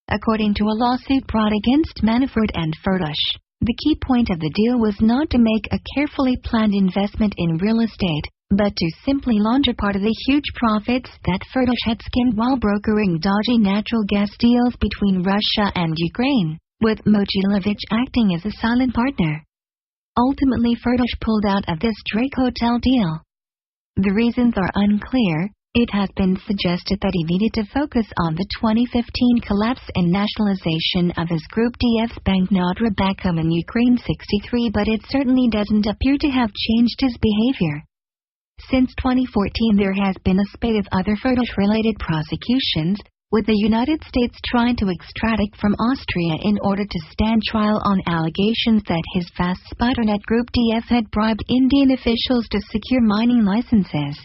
According to a lawsuit brought against Manafort and Firtash, the key point of the deal was not to make a carefully planned investment in real estate, but to simply launder part of the huge profits that Firtash had skimmed while brokering dodgy natural gas deals between Russia and Ukraine, with Mogilevich acting as a silent partner. Ultimately, Firtash pulled out of this Drake Hotel deal. The reasons are unclear. It has been suggested that he needed to focus on the 2015 collapse and nationalization of his Group DF's bank Nadra back home in Ukraine. 63, but it certainly doesn't appear to have changed his behavior. Since 2014 there has been a spate of other Firtash-related prosecutions, with the United States trying to extradite from Austria in order to stand trial on allegations that his vast Spidernet Group DF had bribed Indian officials to secure mining licenses.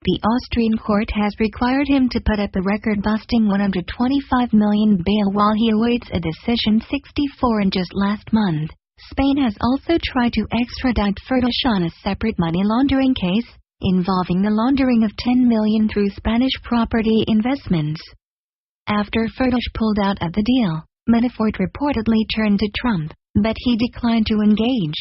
The Austrian court has required him to put up a record-busting $125 million bail while he awaits a decision 64 in just last month. Spain has also tried to extradite Ferdosh on a separate money laundering case, involving the laundering of $10 million through Spanish property investments. After Ferdosh pulled out of the deal, Manafort reportedly turned to Trump, but he declined to engage.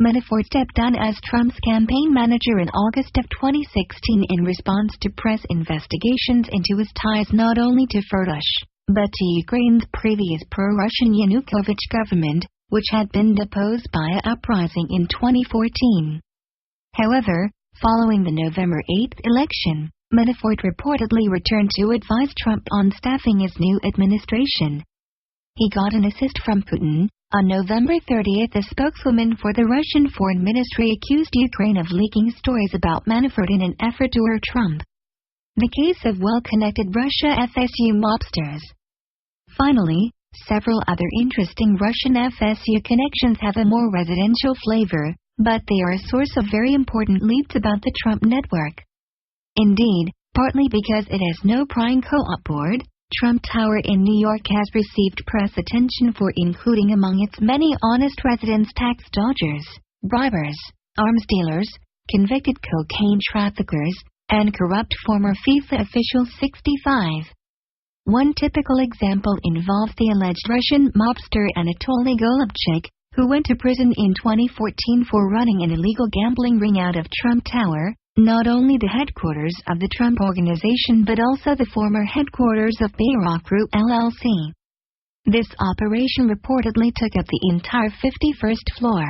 Manafort stepped down as Trump's campaign manager in August of 2016 in response to press investigations into his ties not only to Ferdosh, but to Ukraine's previous pro-Russian Yanukovych government, which had been deposed by an uprising in 2014. However, following the November 8 election, Manafort reportedly returned to advise Trump on staffing his new administration. He got an assist from Putin. On November 30, a spokeswoman for the Russian Foreign Ministry accused Ukraine of leaking stories about Manafort in an effort to hurt Trump. The case of well-connected Russia FSU mobsters. Finally, several other interesting Russian FSU connections have a more residential flavor, but they are a source of very important leads about the Trump network. Indeed, partly because it has no prying co-op board, Trump Tower in New York has received press attention for including among its many honest residents tax dodgers, bribers, arms dealers, convicted cocaine traffickers, and corrupt former FIFA official 65. One typical example involves the alleged Russian mobster Anatoly Golubchik, who went to prison in 2014 for running an illegal gambling ring out of Trump Tower, not only the headquarters of the Trump Organization but also the former headquarters of Bayrock Group LLC. This operation reportedly took up the entire 51st floor.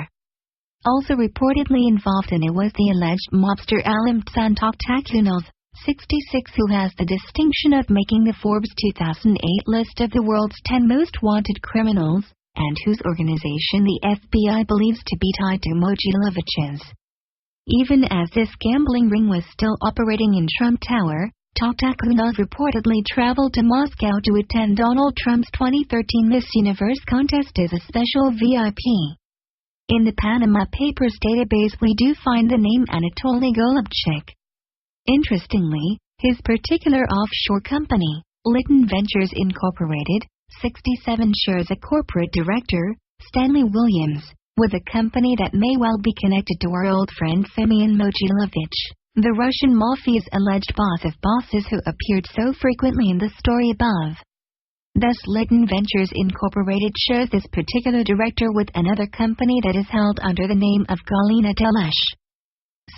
Also reportedly involved in it was the alleged mobster Alim Tsantaktakunov, 66, who has the distinction of making the Forbes 2008 list of the world's 10 most wanted criminals, and whose organization the FBI believes to be tied to Mogilevich's. Even as this gambling ring was still operating in Trump Tower, Taktakunov reportedly traveled to Moscow to attend Donald Trump's 2013 Miss Universe contest as a special VIP. In the Panama Papers database we do find the name Anatoly Golubchik. Interestingly, his particular offshore company, Litton Ventures Incorporated, 67 shares a corporate director, Stanley Williams, with a company that may well be connected to our old friend Semyon Mogilevich, the Russian mafia's alleged boss of bosses who appeared so frequently in the story above. Thus Litton Ventures Incorporated shares this particular director with another company that is held under the name of Galina Telesh.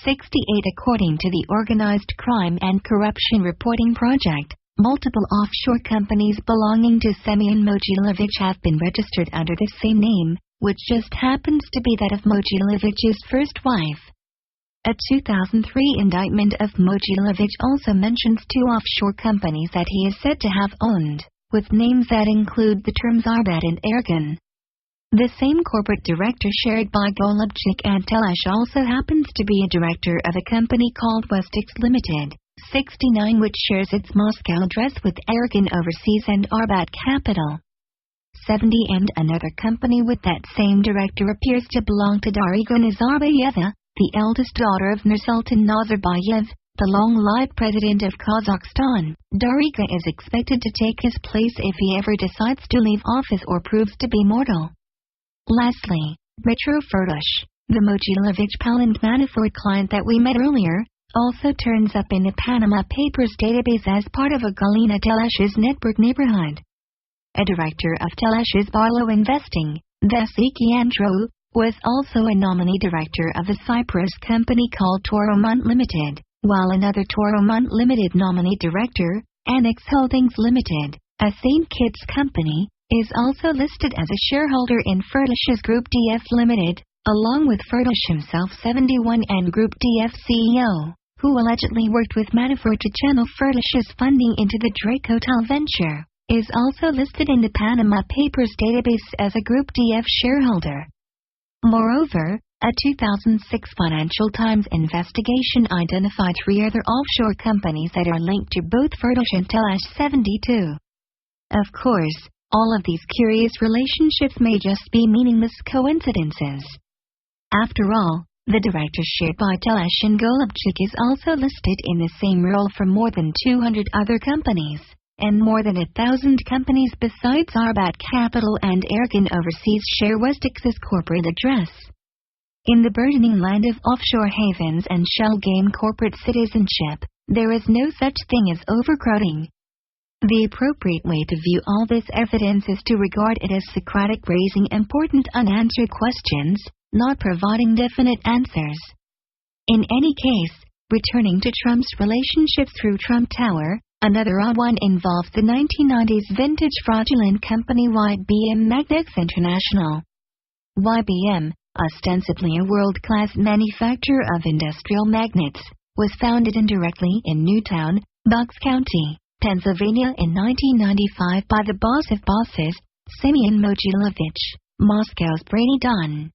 68. According to the Organized Crime and Corruption Reporting Project, multiple offshore companies belonging to Semyon Mogilevich have been registered under the same name, which just happens to be that of Mogilevich's first wife. A 2003 indictment of Mogilevich also mentions 2 offshore companies that he is said to have owned, with names that include the terms Arbat and Ergun. The same corporate director shared by Golubchik and Telesh also happens to be a director of a company called Westix Limited, 69, which shares its Moscow address with Ergun Overseas and Arbat Capital. 70, and another company with that same director appears to belong to Dariga Nazarbayeva, the eldest daughter of Nursultan Nazarbayev, the long-lived president of Kazakhstan. Dariga is expected to take his place if he ever decides to leave office or proves to be mortal. Lastly, Retro Ferdosh, the Mogilevich pal and Manafort client that we met earlier, also turns up in the Panama Papers database as part of a Galina Telesh's network neighborhood. A director of Telesh's Barlow Investing, Vesiki Androu, was also a nominee director of a Cyprus company called Toromont Limited, while another Toromont Limited nominee director, Annex Holdings Limited, a St. Kitts company, is also listed as a shareholder in Ferdosh's Group DF Limited, along with Ferdosh himself 71 and Group DF CEO, who allegedly worked with Manafort to channel Ferdosh's funding into the Drake Hotel venture, is also listed in the Panama Papers database as a Group DF shareholder. Moreover, A 2006 Financial Times investigation identified 3 other offshore companies that are linked to both Firtash and Telash-72. Of course, all of these curious relationships may just be meaningless coincidences. After all, the director shared by Telash and Golubchik is also listed in the same role for more than 200 other companies, and more than 1,000 companies besides Arbat Capital and Erkin Overseas share Westix's corporate address. In the burgeoning land of offshore havens and shell game corporate citizenship, there is no such thing as overcrowding. The appropriate way to view all this evidence is to regard it as Socratic, raising important unanswered questions, not providing definite answers. In any case, returning to Trump's relationship through Trump Tower, another odd one involves the 1990s vintage fraudulent company YBM Magnets International. YBM, ostensibly a world-class manufacturer of industrial magnets, was founded indirectly in Newtown, Bucks County, Pennsylvania in 1995 by the boss of bosses, Semyon Mogilovich, Moscow's Brady Don.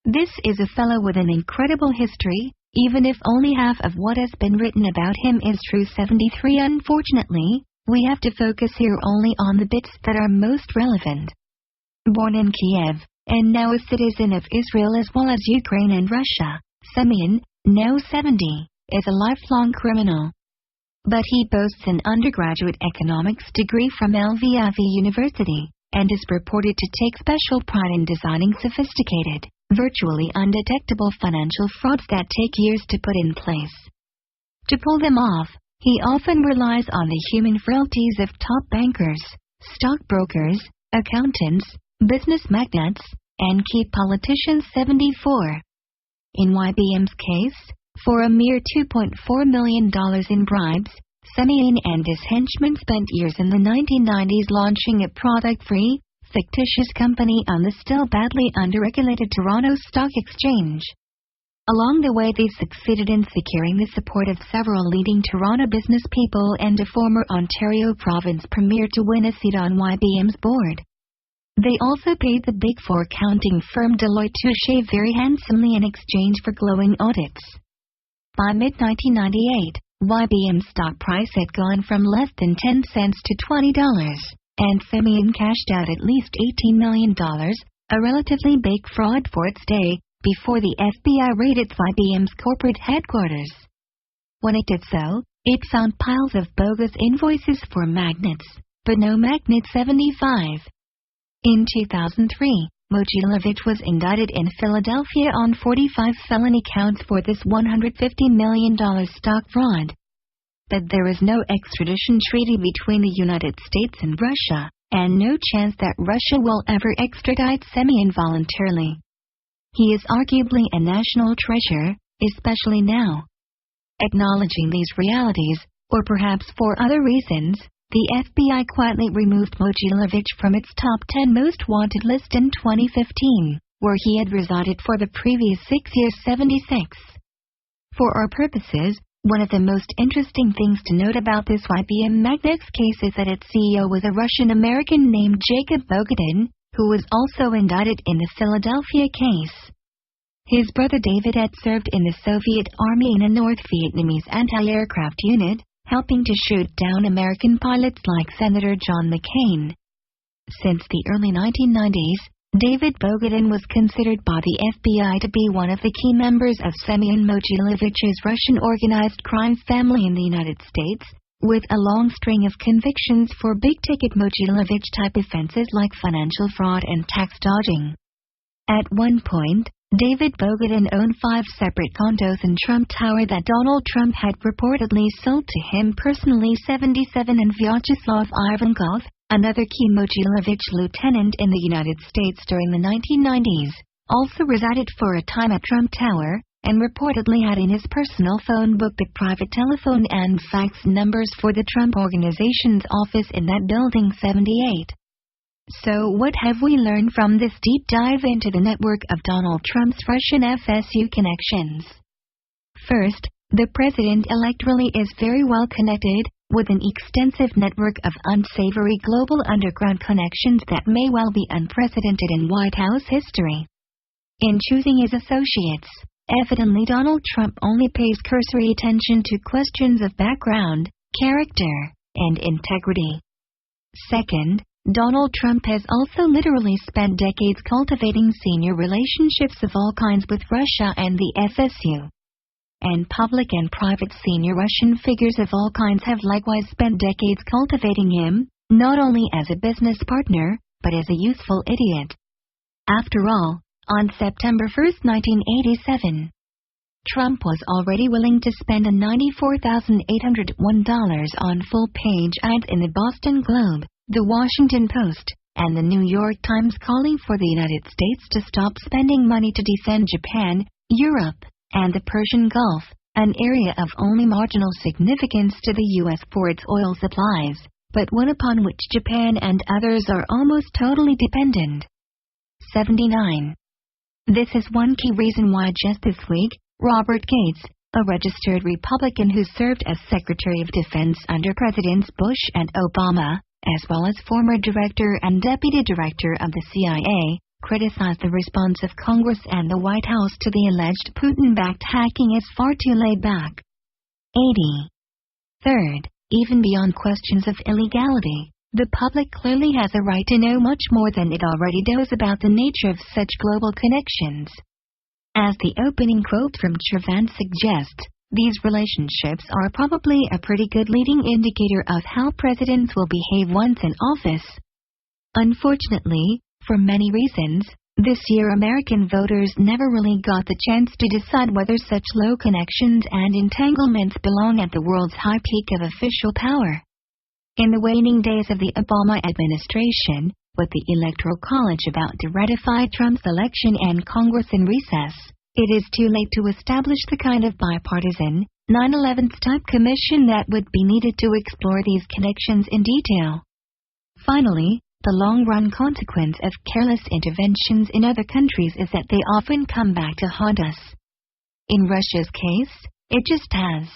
This is a fellow with an incredible history, even if only half of what has been written about him is true. 73. Unfortunately, we have to focus here only on the bits that are most relevant. Born in Kiev, and now a citizen of Israel as well as Ukraine and Russia, Semyon, now 70, is a lifelong criminal. But he boasts an undergraduate economics degree from Lviv University, and is reported to take special pride in designing sophisticated, virtually undetectable financial frauds that take years to put in place. To pull them off, he often relies on the human frailties of top bankers, stockbrokers, accountants, business magnates, and key politicians. 74. In YBM's case, for a mere $2.4 million in bribes, Semyon and his henchmen spent years in the 1990s launching a product-free, fictitious company on the still badly underregulated Toronto Stock Exchange. Along the way, they succeeded in securing the support of several leading Toronto business people and a former Ontario province premier to win a seat on YBM's board. They also paid the Big Four accounting firm Deloitte to shave very handsomely in exchange for glowing audits. By mid-1998, YBM's stock price had gone from less than 10 cents to $20, and Semyon cashed out at least $18 million, a relatively big fraud for its day, before the FBI raided YBM's corporate headquarters. When it did so, it found piles of bogus invoices for magnets, but no Magnet 75. In 2003, Mogilovich was indicted in Philadelphia on 45 felony counts for this $150 million stock fraud. But there is no extradition treaty between the United States and Russia, and no chance that Russia will ever extradite Semyon voluntarily. He is arguably a national treasure, especially now. Acknowledging these realities, or perhaps for other reasons, the FBI quietly removed Mogilovich from its top 10 most wanted list in 2015, where he had resided for the previous 6 years. 76. For our purposes, one of the most interesting things to note about this YBM Magnets case is that its CEO was a Russian-American named Jacob Bogadin, who was also indicted in the Philadelphia case. His brother David had served in the Soviet Army in a North Vietnamese anti-aircraft unit, helping to shoot down American pilots like Senator John McCain. Since the early 1990s, David Bogadin was considered by the FBI to be one of the key members of Semyon Mogilovich's Russian organized crime family in the United States, with a long string of convictions for big-ticket Mogilovich-type offenses like financial fraud and tax dodging. At one point, David Bogadin owned 5 separate condos in Trump Tower that Donald Trump had reportedly sold to him personally. 77. And Vyacheslav Ivankov, another key Mogilovich lieutenant in the United States during the 1990s, also resided for a time at Trump Tower, and reportedly had in his personal phone book the private telephone and fax numbers for the Trump Organization's office in that building. 78. So what have we learned from this deep dive into the network of Donald Trump's Russian FSU connections? First, the president-elect really is very well connected, with an extensive network of unsavory global underground connections that may well be unprecedented in White House history. In choosing his associates, evidently Donald Trump only pays cursory attention to questions of background, character, and integrity. Second, Donald Trump has also literally spent decades cultivating senior relationships of all kinds with Russia and the FSU. And public and private senior Russian figures of all kinds have likewise spent decades cultivating him, not only as a business partner, but as a useful idiot. After all, on September 1, 1987, Trump was already willing to spend $94,801 on full-page ads in the Boston Globe, the Washington Post, and the New York Times calling for the United States to stop spending money to defend Japan, Europe, and the Persian Gulf, an area of only marginal significance to the U.S. for its oil supplies, but one upon which Japan and others are almost totally dependent. 79. This is one key reason why just this week, Robert Gates, a registered Republican who served as Secretary of Defense under Presidents Bush and Obama, as well as former Director and Deputy Director of the CIA, criticized the response of Congress and the White House to the alleged Putin-backed hacking as far too laid back. 80. Third, even beyond questions of illegality, the public clearly has a right to know much more than it already knows about the nature of such global connections. As the opening quote from Trevant suggests, these relationships are probably a pretty good leading indicator of how presidents will behave once in office. Unfortunately, for many reasons, this year American voters never really got the chance to decide whether such low connections and entanglements belong at the world's high peak of official power. In the waning days of the Obama administration, with the Electoral College about to ratify Trump's election and Congress in recess, it is too late to establish the kind of bipartisan, 9/11-type commission that would be needed to explore these connections in detail. Finally, the long-run consequence of careless interventions in other countries is that they often come back to haunt us. In Russia's case, it just has.